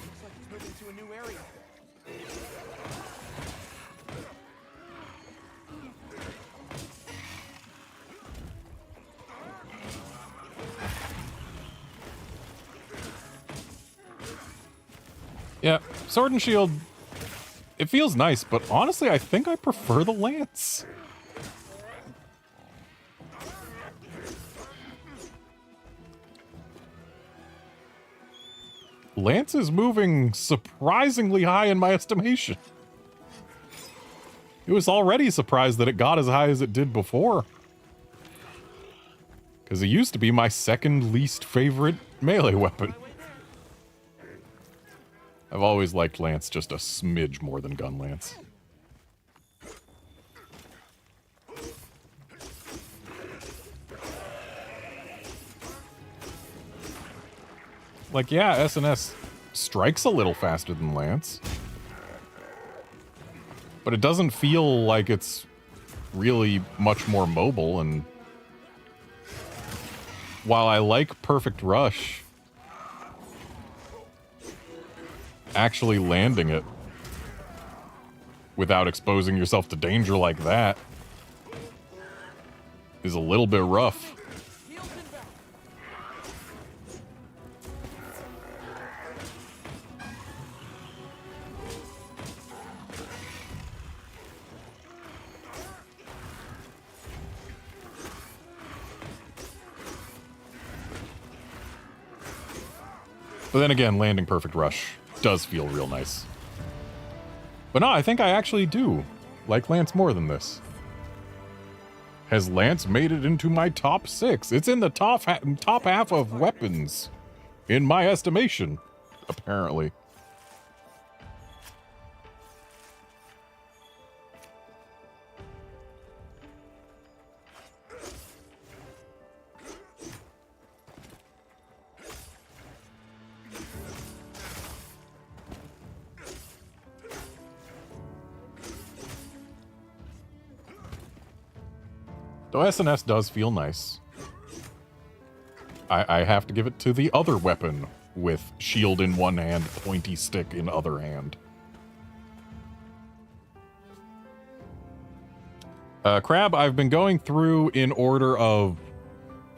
Looks like he's moving to a new area. Yeah, Sword and Shield, it feels nice, but honestly, I think I prefer the Lance. Lance is moving surprisingly high in my estimation. It was already surprised that it got as high as it did before. Because it used to be my second least favorite melee weapon. I've always liked Lance just a smidge more than Gun Lance. Like, yeah, SNS strikes a little faster than Lance. But it doesn't feel like it's really much more mobile, and while I like Perfect Rush, actually landing it without exposing yourself to danger like that is a little bit rough. Heels and back. But then again, landing Perfect Rush does feel real nice. But no, I think I actually do like Lance more than this. Has Lance made it into my top 6? It's in the top half of weapons, in my estimation, apparently. Though SNS does feel nice. I have to give it to the other weapon with shield in one hand, pointy stick in other hand. Crab, I've been going through in order of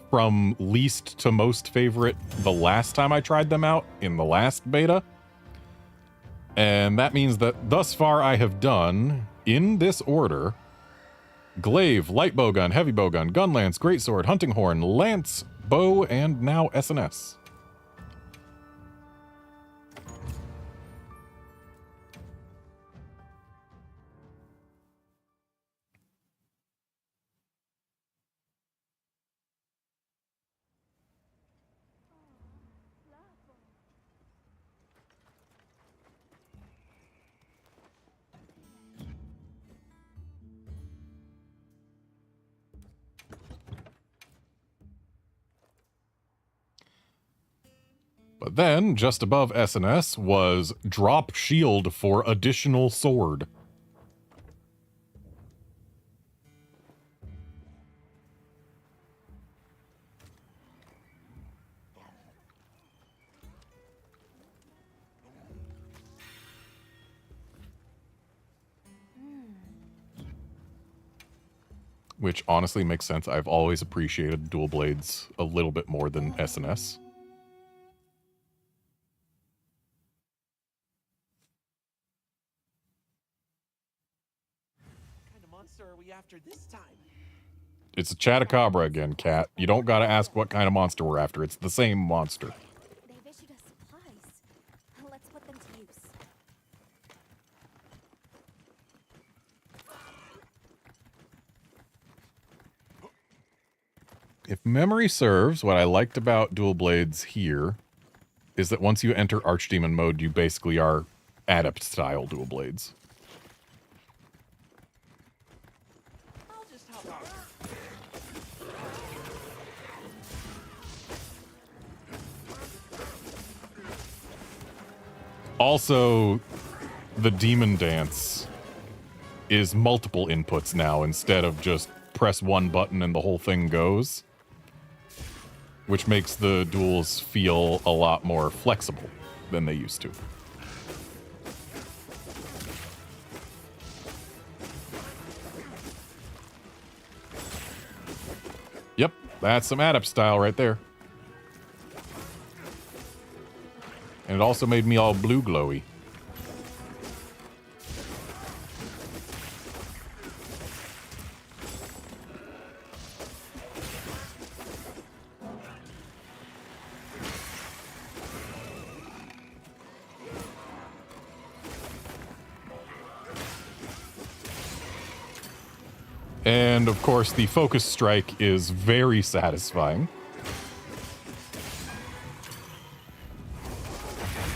from least to most favorite the last time I tried them out in the last beta. And that means that thus far I have done, in this order, Glaive, Light Bowgun, Heavy Bowgun, Gunlance, Greatsword, Hunting Horn, Lance, Bow, and now SNS. But then, just above SNS, was drop shield for additional sword. Which honestly makes sense. I've always appreciated dual blades a little bit more than SNS. What kind of monster are we after this time? It's a Chatacabra again, Cat. You don't gotta ask what kind of monster we're after. It's the same monster. They've issued us supplies. Let's put them to use. If memory serves, what I liked about dual blades here is that once you enter Archdemon mode, you basically are Adept-style dual blades. I'll just hop on. Also, the Demon Dance is multiple inputs now instead of just press one button and the whole thing goes, which makes the duels feel a lot more flexible than they used to. Yep, that's some Adept style right there. And it also made me all blue glowy. And of course, the focus strike is very satisfying.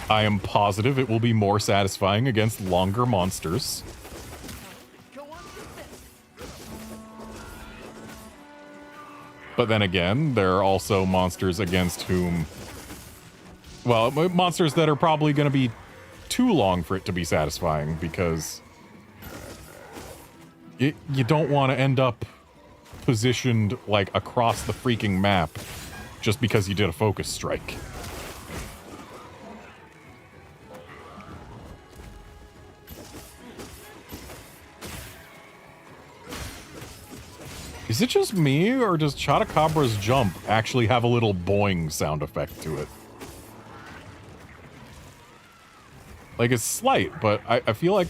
I am positive it will be more satisfying against longer monsters. Go on, get this. But then again, there are also monsters against whom... Well, monsters that are probably going to be too long for it to be satisfying, because... you don't want to end up positioned, like, across the freaking map just because you did a focus strike. Is it just me, or does Chatacabra's jump actually have a little boing sound effect to it? Like, it's slight, but I feel like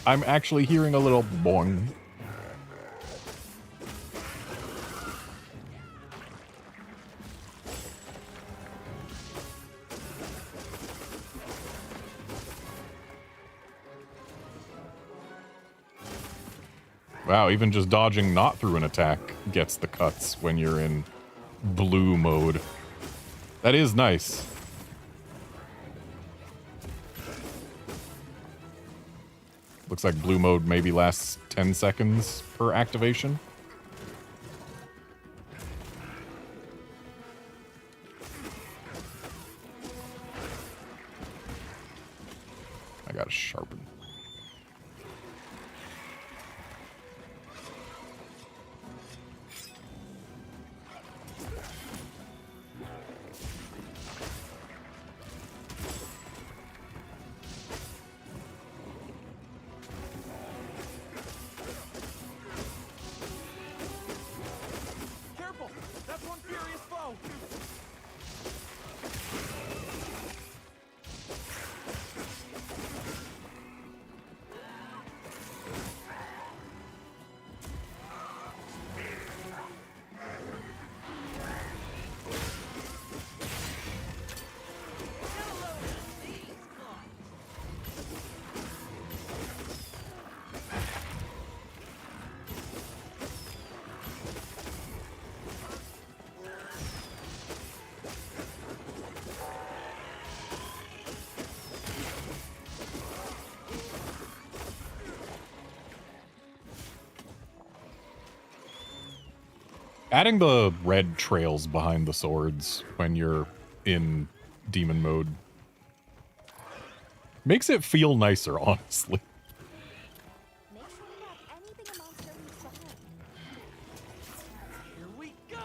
I'm actually hearing a little boing. Wow, even just dodging not through an attack gets the cuts when you're in blue mode. That is nice. Looks like blue mode maybe lasts 10 seconds per activation. I gotta sharpen. Careful! That's one furious foe! Adding the red trails behind the swords when you're in demon mode makes it feel nicer, honestly. Make sure you have anything a monster leaves behind. Here we go!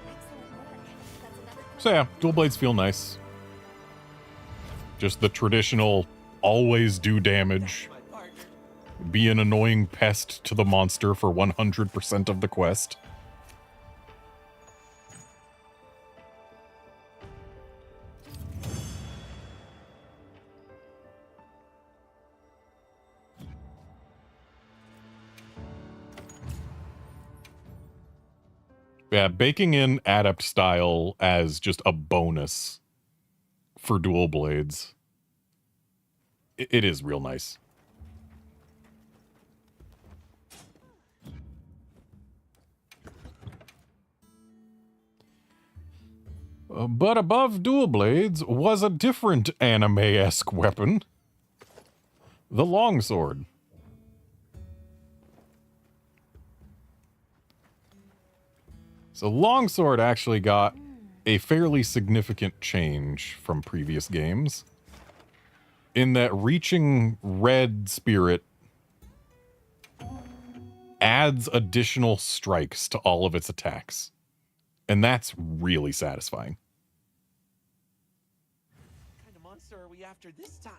Excellent work. That's another So yeah, dual blades feel nice. Just the traditional always do damage, My partner. be an annoying pest to the monster for 100% of the quest. Yeah, baking in adept style as just a bonus for dual blades. It is real nice. But above dual blades was a different anime-esque weapon. The longsword. So longsword actually got a fairly significant change from previous games, in that reaching red spirit adds additional strikes to all of its attacks. And that's really satisfying. What kind of monster are we after this time?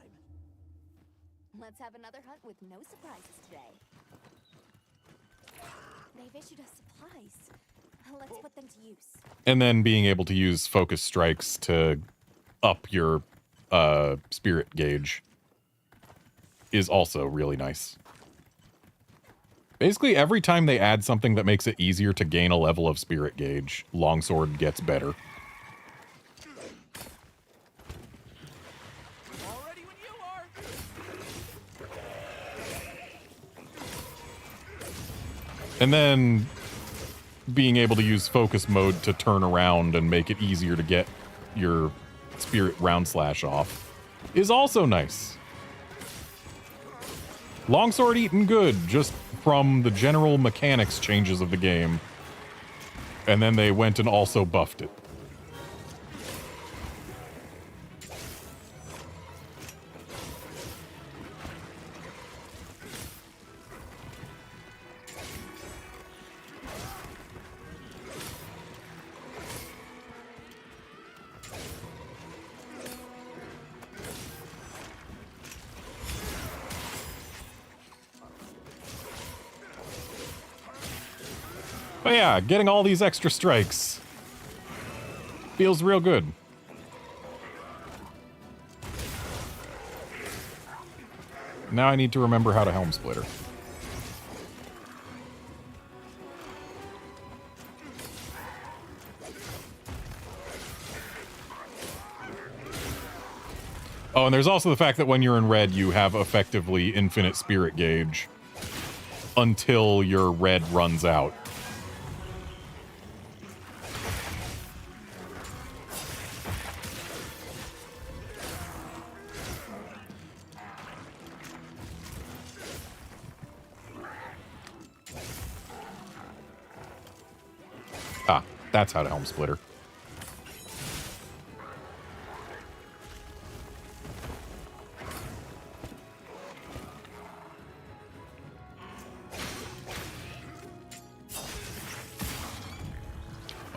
Let's have another hunt with no surprises today. They've issued us supplies. Let's put them to use. And then being able to use focus strikes to up your spirit gauge is also really nice. Basically, every time they add something that makes it easier to gain a level of spirit gauge, longsword gets better. All ready when you are! And then being able to use focus mode to turn around and make it easier to get your spirit round slash off is also nice. Longsword eaten good, just from the general mechanics changes of the game. And then they went and also buffed it. But yeah, getting all these extra strikes feels real good. Now I need to remember how to Helm Splitter. Oh, and there's also the fact that when you're in red, you have effectively infinite spirit gauge until your red runs out. Ah, that's how to Helm Splitter.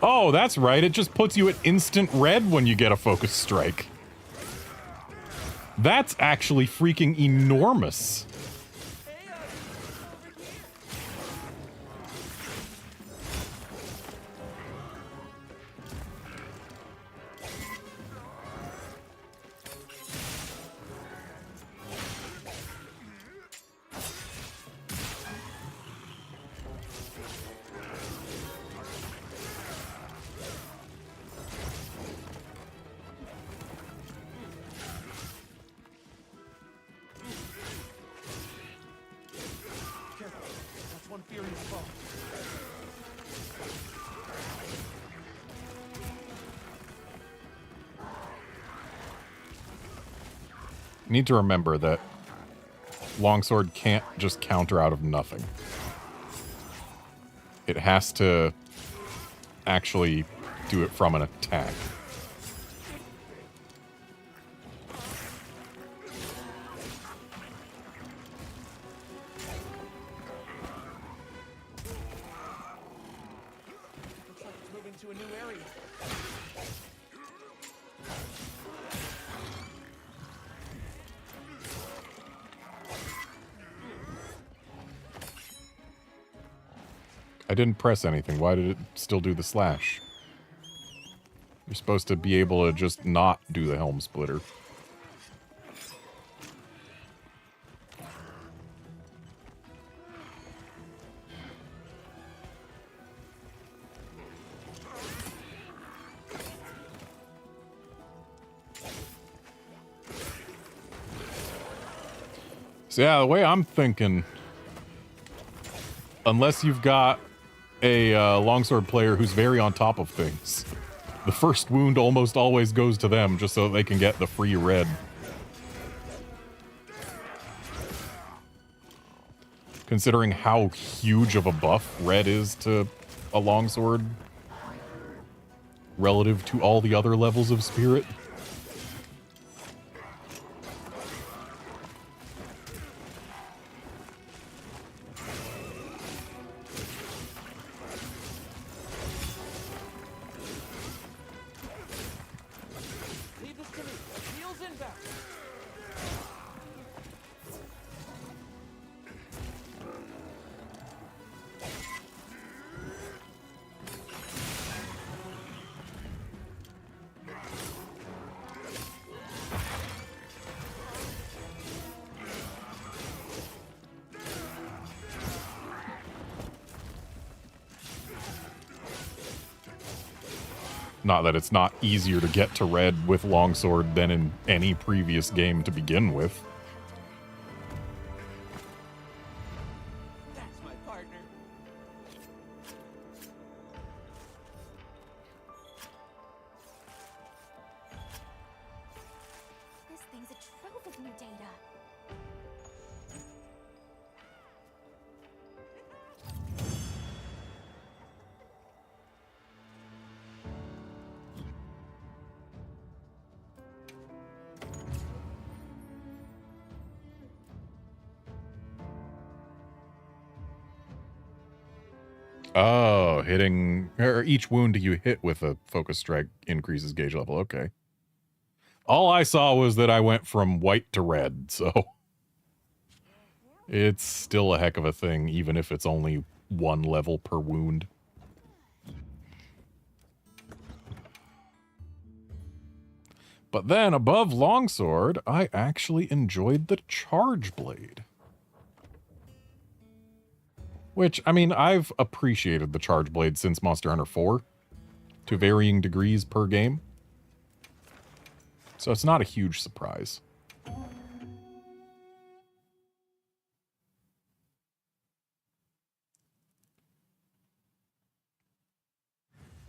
Oh, that's right. It just puts you at instant red when you get a focus strike. That's actually freaking enormous. That's one furious foe. Need to remember that longsword can't just counter out of nothing. It has to actually do it from an attack. Looks like it's moving to a new area. I didn't press anything. Why did it still do the slash? You're supposed to be able to just not do the Helm Splitter. So yeah, the way I'm thinking, unless you've got a longsword player who's very on top of things, the first wound almost always goes to them just so they can get the free red. Considering how huge of a buff red is to a longsword relative to all the other levels of spirit. Leave this to me. Heels inbound. Not that it's not easier to get to red with longsword than in any previous game to begin with. That's my partner. This thing's a trove of new data. Oh, hitting, or each wound you hit with a focus strike increases gauge level. Okay. All I saw was that I went from white to red, so it's still a heck of a thing, even if it's only one level per wound. But then above Longsword, I actually enjoyed the Charge Blade. Which, I mean, I've appreciated the Charge Blade since Monster Hunter 4 to varying degrees per game. So it's not a huge surprise.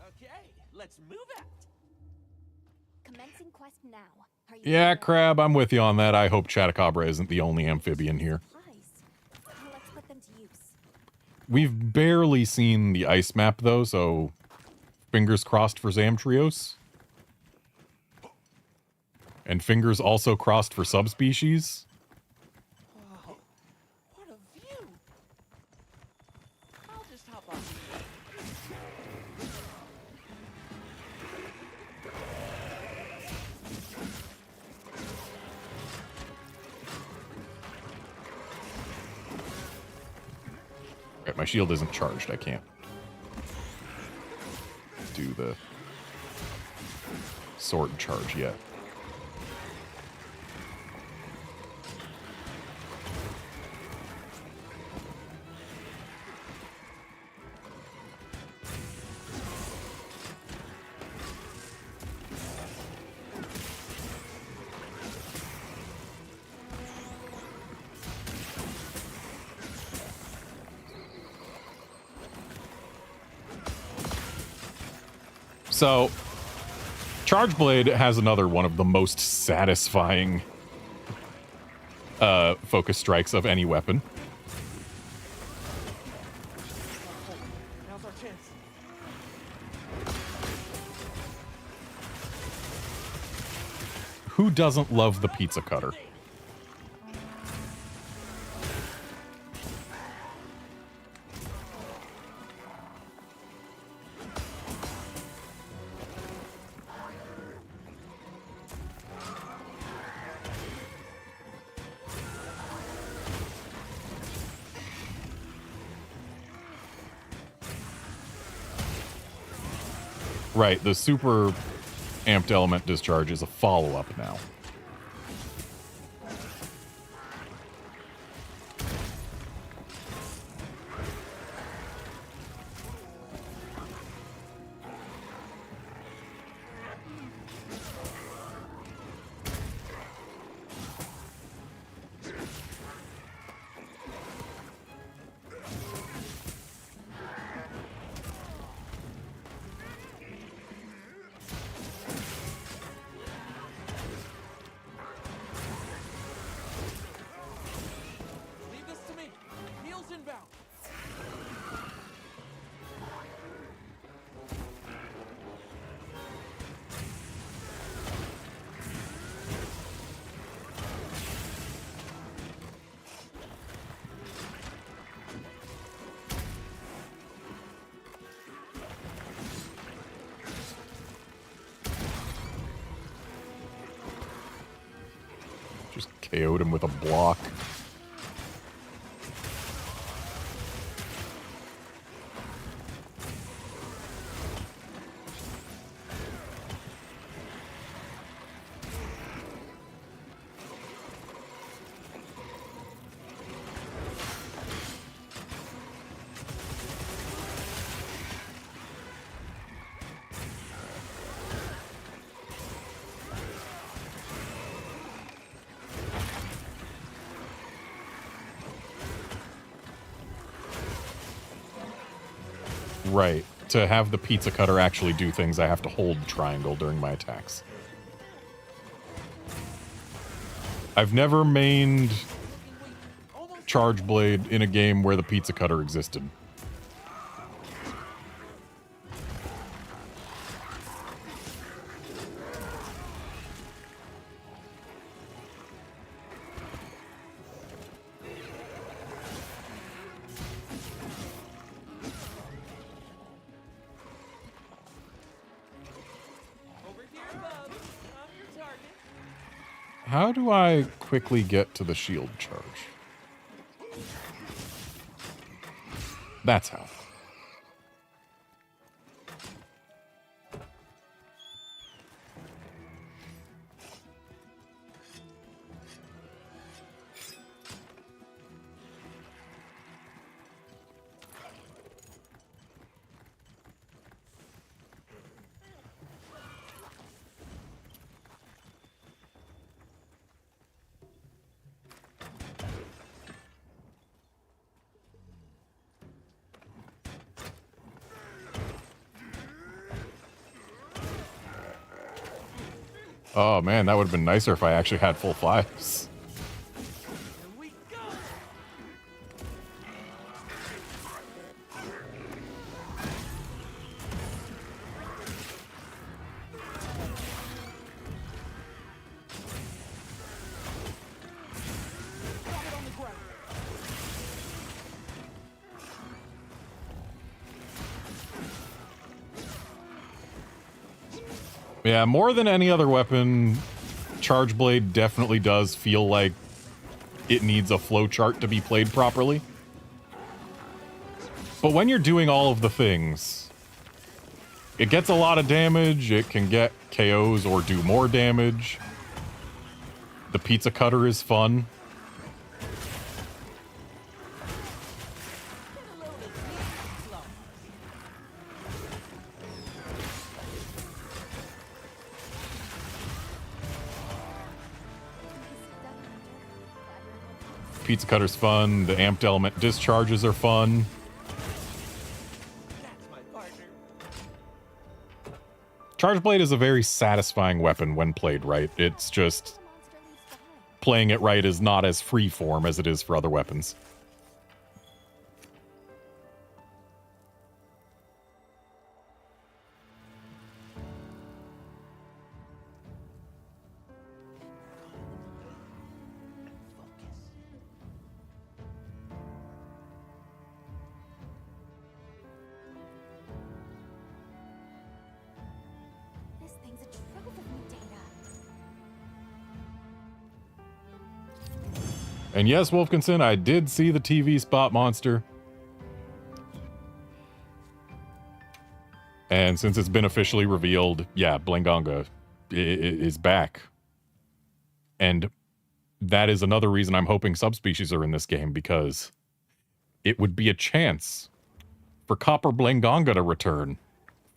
Okay, let's move out. Commencing quest now. Are you Yeah, ready? Crab, I'm with you on that. I hope Chatacabra isn't the only amphibian here. Ice. Let's put them to use. We've barely seen the ice map, though, so fingers crossed for Zamtrios. And fingers also crossed for subspecies. Wow, what a view! I'll just hop on. Right, my shield isn't charged. I can't do the sword charge yet. So, Charge Blade has another one of the most satisfying focus strikes of any weapon. Now's our chance. Who doesn't love the pizza cutter? Right, the super amped element discharge is a follow-up now. Leave this to me. Heels inbound. Just KO'd him with a block. Right. To have the pizza cutter actually do things, I have to hold triangle during my attacks. I've never mained Charge Blade in a game where the pizza cutter existed. Over here, bub. I'm your target. How do I quickly get to the shield charge? That's how. Oh man, that would have been nicer if I actually had full flies. Here we go. Got it on the ground. Yeah, more than any other weapon, Charge Blade definitely does feel like it needs a flowchart to be played properly. But when you're doing all of the things, it gets a lot of damage, it can get KOs or do more damage. The pizza cutter is fun. Get a load of these claws. Pizza cutter's fun, the amped element discharges are fun. That's my partner. Charge Blade is a very satisfying weapon when played right. It's just The monster leaves behind. playing it right is not as freeform as it is for other weapons. Focus. This thing's a trove of new data. And yes, Wolfkinson, I did see the TV spot monster. And since it's been officially revealed, yeah, Blangonga is back. And that is another reason I'm hoping subspecies are in this game, because it would be a chance for Copper Blangonga to return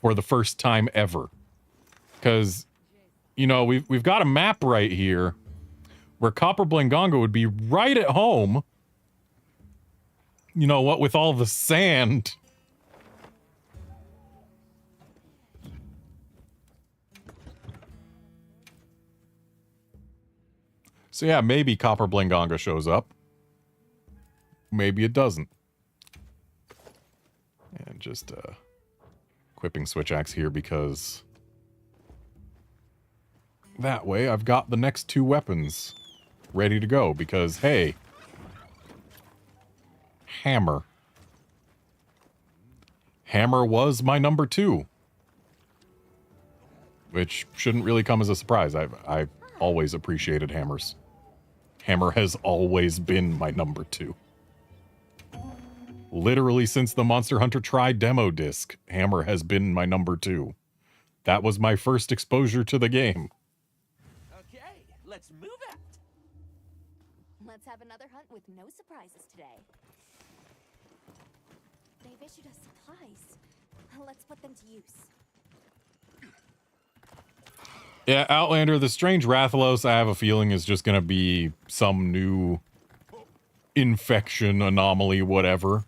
for the first time ever. Because, you know, we've got a map right here where Copper Blangonga would be right at home. You know what, with all the sand. So yeah, maybe Copper Blangonga shows up. Maybe it doesn't. And just equipping Switch Axe here because that way I've got the next two weapons ready to go because, hey, Hammer. Hammer was my number 2. Which shouldn't really come as a surprise. I've always appreciated hammers. Hammer has always been my number 2. Literally since the Monster Hunter Tri demo disc, Hammer has been my number 2. That was my first exposure to the game. Okay, let's move out. Let's have another hunt with no surprises today. They've issued us supplies. Let's put them to use. Yeah, Outlander, the Strange Rathalos, I have a feeling is just gonna be some new infection, anomaly, whatever.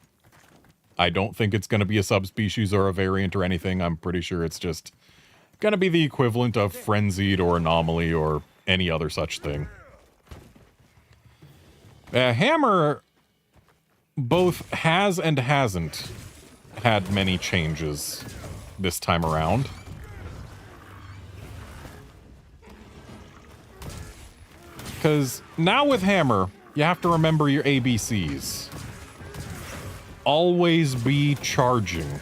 I don't think it's gonna be a subspecies or a variant or anything. I'm pretty sure it's just gonna be the equivalent of frenzied or anomaly or any other such thing. Hammer both has and hasn't had many changes this time around. Because now with Hammer, you have to remember your ABCs. Always be charging.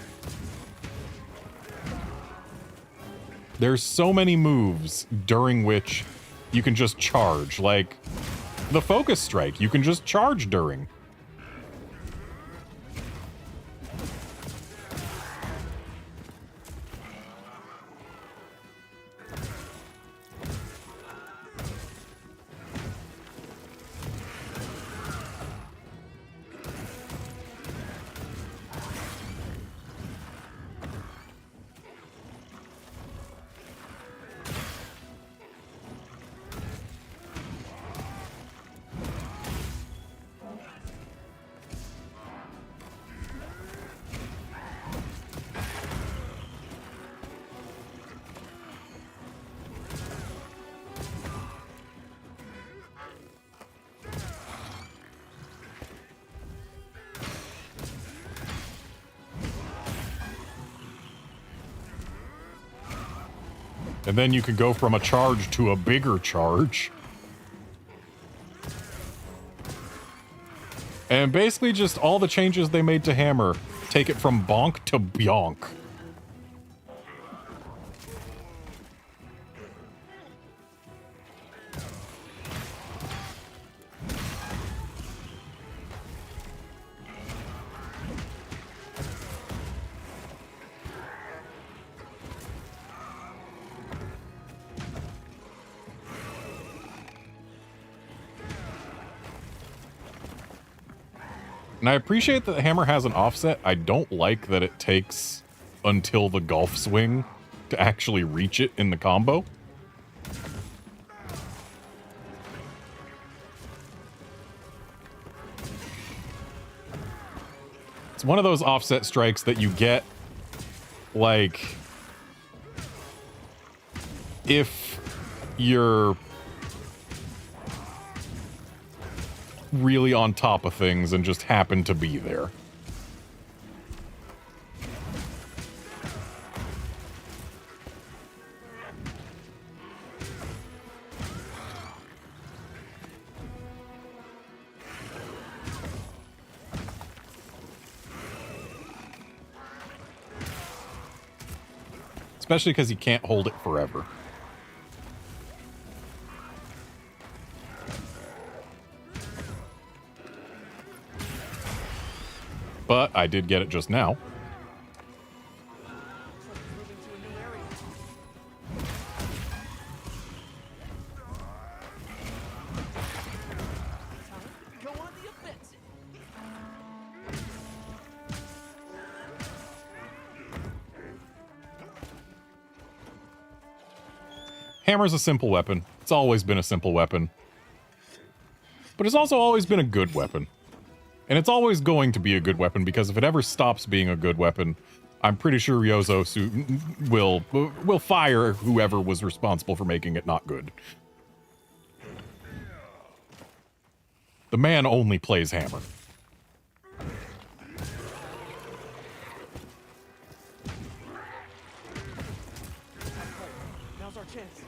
There's so many moves during which you can just charge. Like the Focus Strike, you can just charge during. And then you can go from a charge to a bigger charge. And basically just all the changes they made to Hammer take it from bonk to bionk. And I appreciate that the hammer has an offset. I don't like that it takes until the golf swing to actually reach it in the combo. It's one of those offset strikes that you get, like, if you're really on top of things and just happen to be there. Especially because you can't hold it forever. But I did get it just now. Go on the offensive. Hammer's a simple weapon. It's always been a simple weapon. But it's also always been a good weapon. And it's always going to be a good weapon, because if it ever stops being a good weapon, I'm pretty sure Ryozo will fire whoever was responsible for making it not good. The man only plays Hammer. Now's our chance.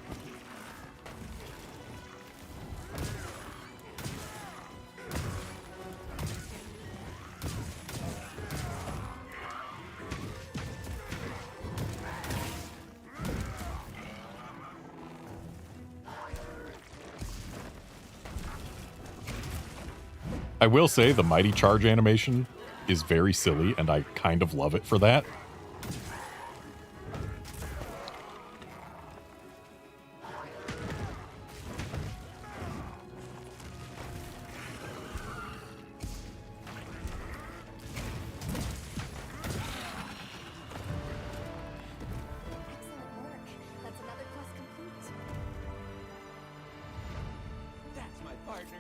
I will say the mighty charge animation is very silly, and I kind of love it for that. Excellent work. That's another quest complete. That's my partner.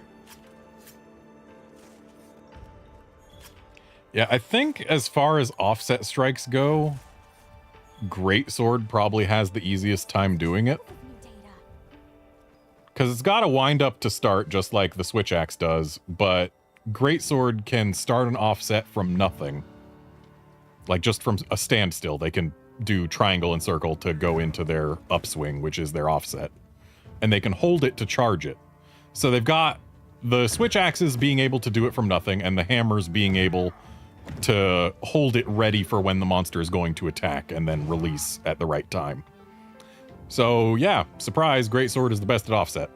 Yeah, I think as far as offset strikes go, Greatsword probably has the easiest time doing it. New data. Because it's got to wind up to start just like the Switch Axe does, but Greatsword can start an offset from nothing. Like just from a standstill, they can do triangle and circle to go into their upswing, which is their offset. And they can hold it to charge it. So they've got the Switch Axes being able to do it from nothing, and the hammers being able to hold it ready for when the monster is going to attack and then release at the right time. So yeah, surprise, Greatsword is the best at offset.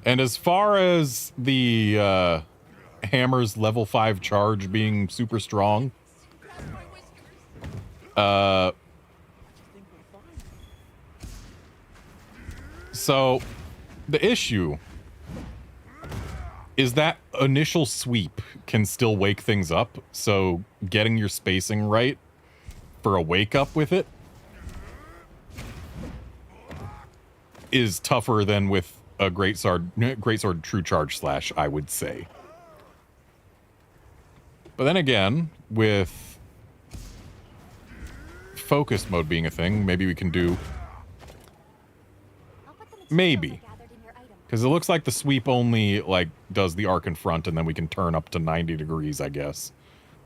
And as far as the hammer's level 5 charge being super strong, so the issue is that initial sweep can still wake things up, so getting your spacing right for a wake up with it is tougher than with a Greatsword True Charge Slash, I would say. But then again, with focus mode being a thing, maybe we can do... I'll put the materials Maybe. I gathered in your item. Because it looks like the sweep only, like, does the arc in front, and then we can turn up to 90 degrees, I guess,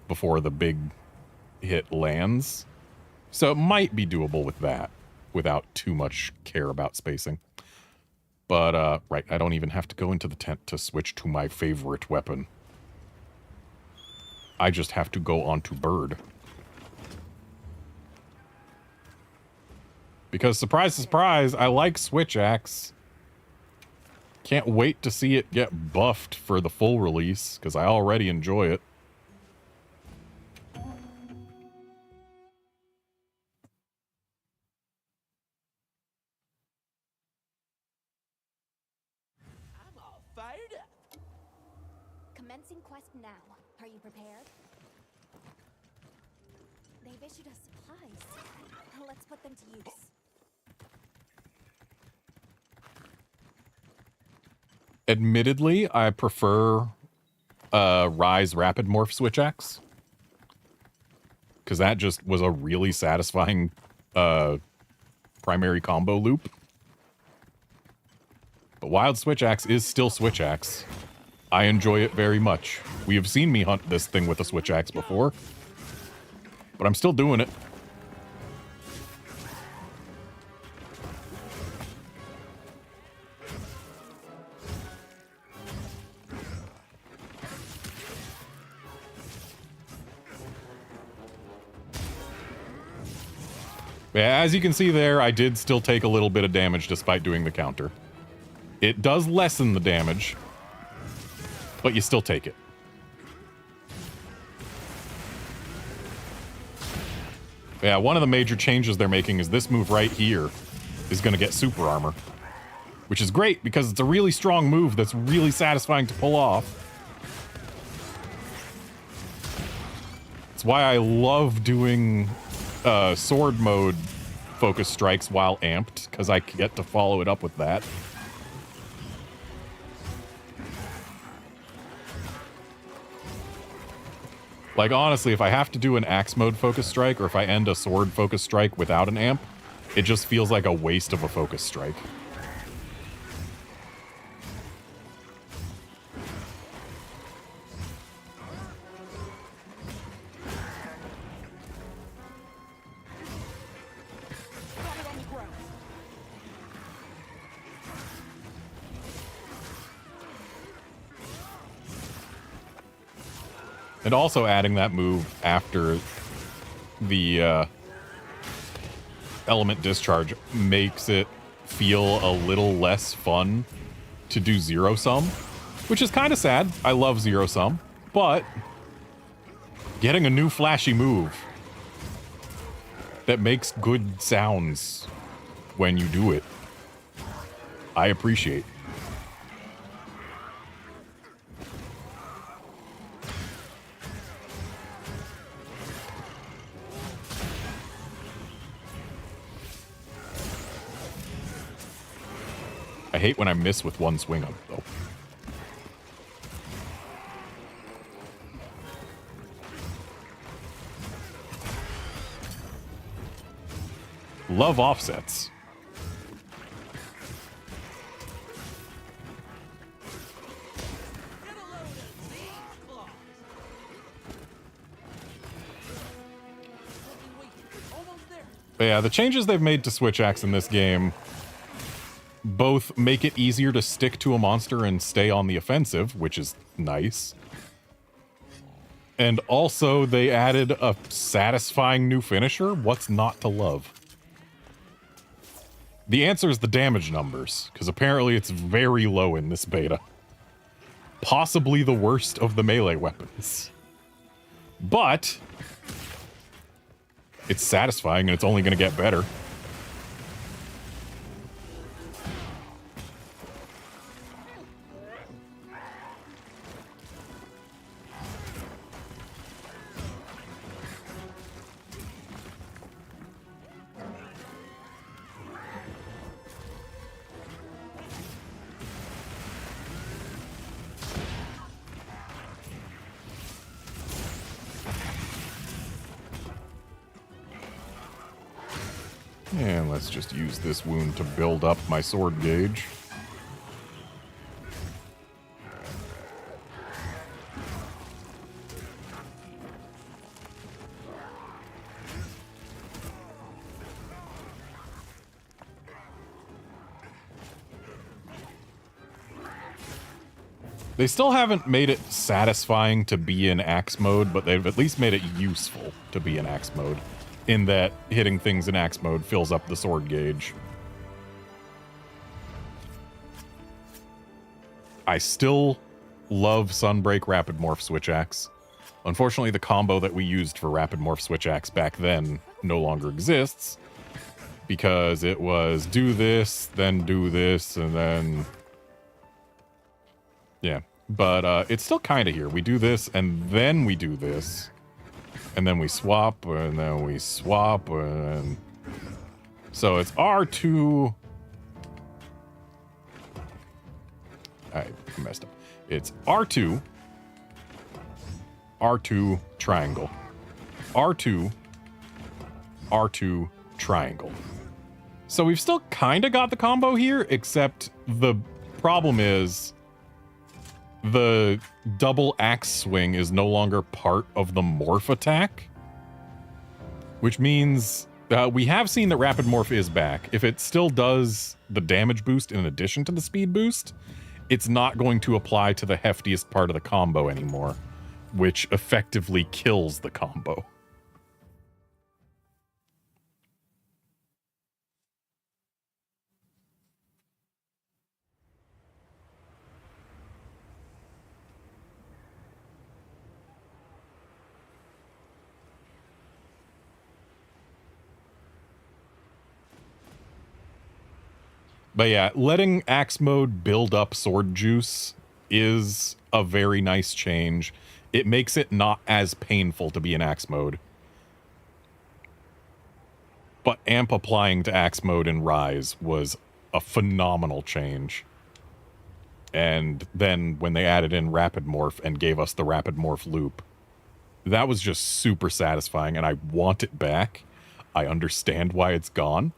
before the big hit lands. So it might be doable with that, without too much care about spacing. But, right, I don't even have to go into the tent to switch to my favorite weapon. I just have to go onto bird. Because, surprise, surprise, I like switch axe. Can't wait to see it get buffed for the full release, because I already enjoy it. I'm all fired up. Commencing quest now. Are you prepared? They've issued us supplies. Let's put them to use. Admittedly, I prefer Rise Rapid Morph Switch Axe. Because that just was a really satisfying primary combo loop. But Wild Switch Axe is still Switch Axe. I enjoy it very much. We have seen me hunt this thing with a Switch Axe before. But I'm still doing it. Yeah, as you can see there, I did still take a little bit of damage despite doing the counter. It does lessen the damage, but you still take it. Yeah, one of the major changes they're making is this move right here is going to get super armor, which is great because it's a really strong move that's really satisfying to pull off. It's why I love doing sword mode focus strikes while amped, because I get to follow it up with that. Like, honestly, if I have to do an axe mode focus strike, or if I end a sword focus strike without an amp, it just feels like a waste of a focus strike. And also adding that move after the element discharge makes it feel a little less fun to do zero sum, which is kind of sad. I love zero sum, but getting a new flashy move that makes good sounds when you do it, I appreciate. I hate when I miss with one swing up, though. Love offsets. Get a load of these claws. Looking weak. Almost there. But yeah, the changes they've made to Switch Axe in this game both make it easier to stick to a monster and stay on the offensive, which is nice. And also, they added a satisfying new finisher. What's not to love? The answer is the damage numbers, because apparently it's very low in this beta. Possibly the worst of the melee weapons. But it's satisfying, and it's only going to get better. And let's just use this wound to build up my sword gauge. They still haven't made it satisfying to be in axe mode, but they've at least made it useful to be in axe mode, in that hitting things in axe mode fills up the sword gauge. I still love Sunbreak Rapid Morph Switch Axe. Unfortunately, the combo that we used for Rapid Morph Switch Axe back then no longer exists, because it was do this, and then... Yeah. But it's still kind of here. We do this, and then we do this. And then we swap, and then we swap, and... So it's R2... I messed up. It's R2... R2 triangle. R2... R2 triangle. So we've still kind of got the combo here, except the problem is... the double axe swing is no longer part of the morph attack, which means we have seen that rapid morph is back. If it still does the damage boost in addition to the speed boost, it's not going to apply to the heftiest part of the combo anymore, which effectively kills the combo. But yeah, letting axe mode build up sword juice is a very nice change. It makes it not as painful to be in axe mode. But amp applying to axe mode in Rise was a phenomenal change. And then when they added in rapid morph and gave us the rapid morph loop, that was just super satisfying, and I want it back. I understand why it's gone.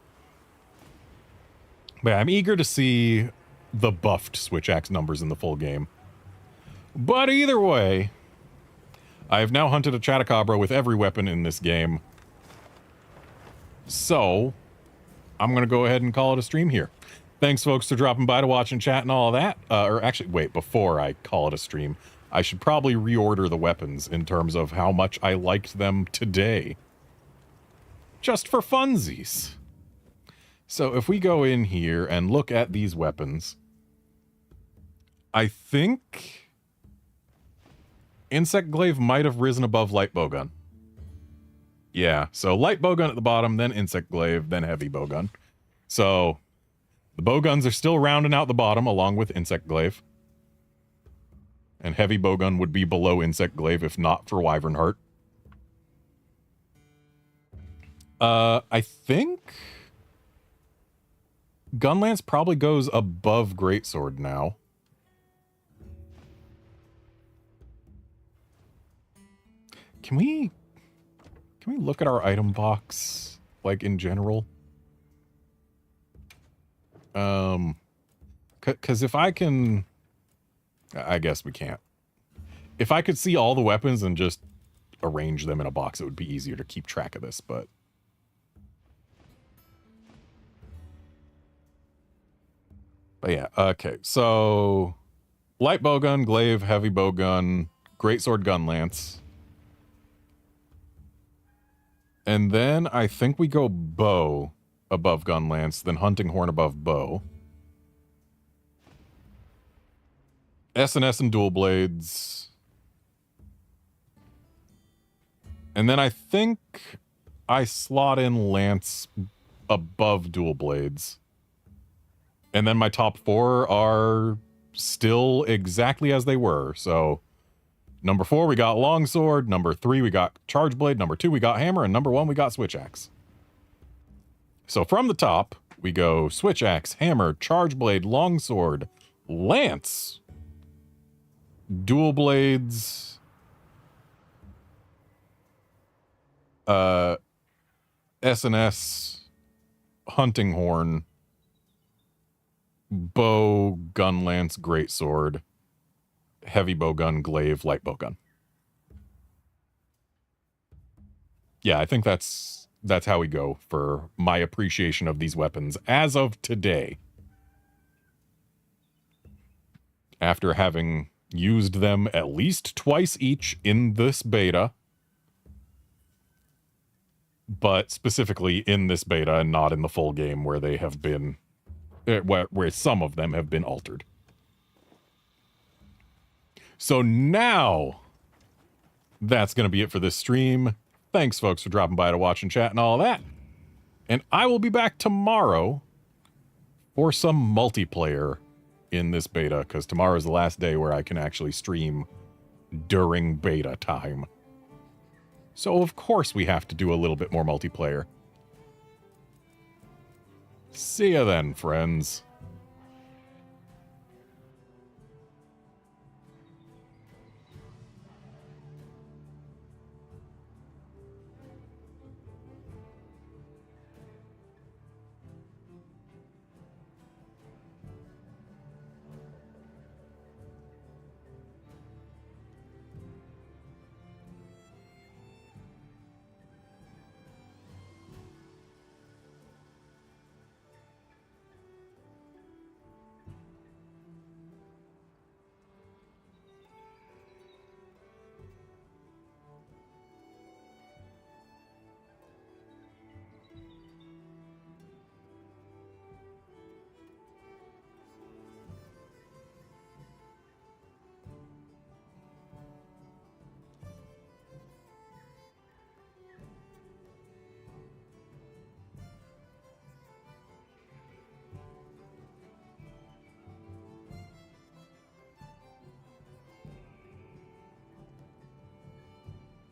But I'm eager to see the buffed Switch Axe numbers in the full game. But either way, I have now hunted a Chatacabra with every weapon in this game. So, I'm going to go ahead and call it a stream here. Thanks, folks, for dropping by to watch and chat and all of that. Or actually, wait, before I call it a stream, I should probably reorder the weapons in terms of how much I liked them today. Just for funsies. So if we go in here and look at these weapons, I think Insect Glaive might have risen above Light Bowgun. Yeah, so Light Bowgun at the bottom, then Insect Glaive, then Heavy Bowgun. So the Bowguns are still rounding out the bottom along with Insect Glaive. And Heavy Bowgun would be below Insect Glaive if not for Wyvern Heart. I think Gunlance probably goes above Greatsword now. Can we look at our item box, like, in general? Because if I can... I guess we can't. If I could see all the weapons and just arrange them in a box, it would be easier to keep track of this, but... But yeah, okay, so... Light Bowgun, Glaive, Heavy Bowgun, Greatsword, Gunlance. And then I think we go Bow above Gunlance, then Hunting Horn above Bow. S&S and Dual Blades. And then I think I slot in Lance above Dual Blades. And then my top four are still exactly as they were. So, number 4, we got Longsword. Number 3, we got Charge Blade. Number 2, we got Hammer. And number 1, we got Switch Axe. So from the top, we go Switch Axe, Hammer, Charge Blade, Longsword, Lance, Dual Blades, S&S, hunting horn, bow, gun lance, greatsword, heavy bow gun, glaive, light bow gun. Yeah, I think that's how we go for my appreciation of these weapons as of today. After having used them at least twice each in this beta, but specifically in this beta and not in the full game where they have been, where some of them have been altered. So now, that's going to be it for this stream. Thanks, folks, for dropping by to watch and chat and all that. And I will be back tomorrow for some multiplayer in this beta, because tomorrow is the last day where I can actually stream during beta time. So, of course, we have to do a little bit more multiplayer. See ya then, friends.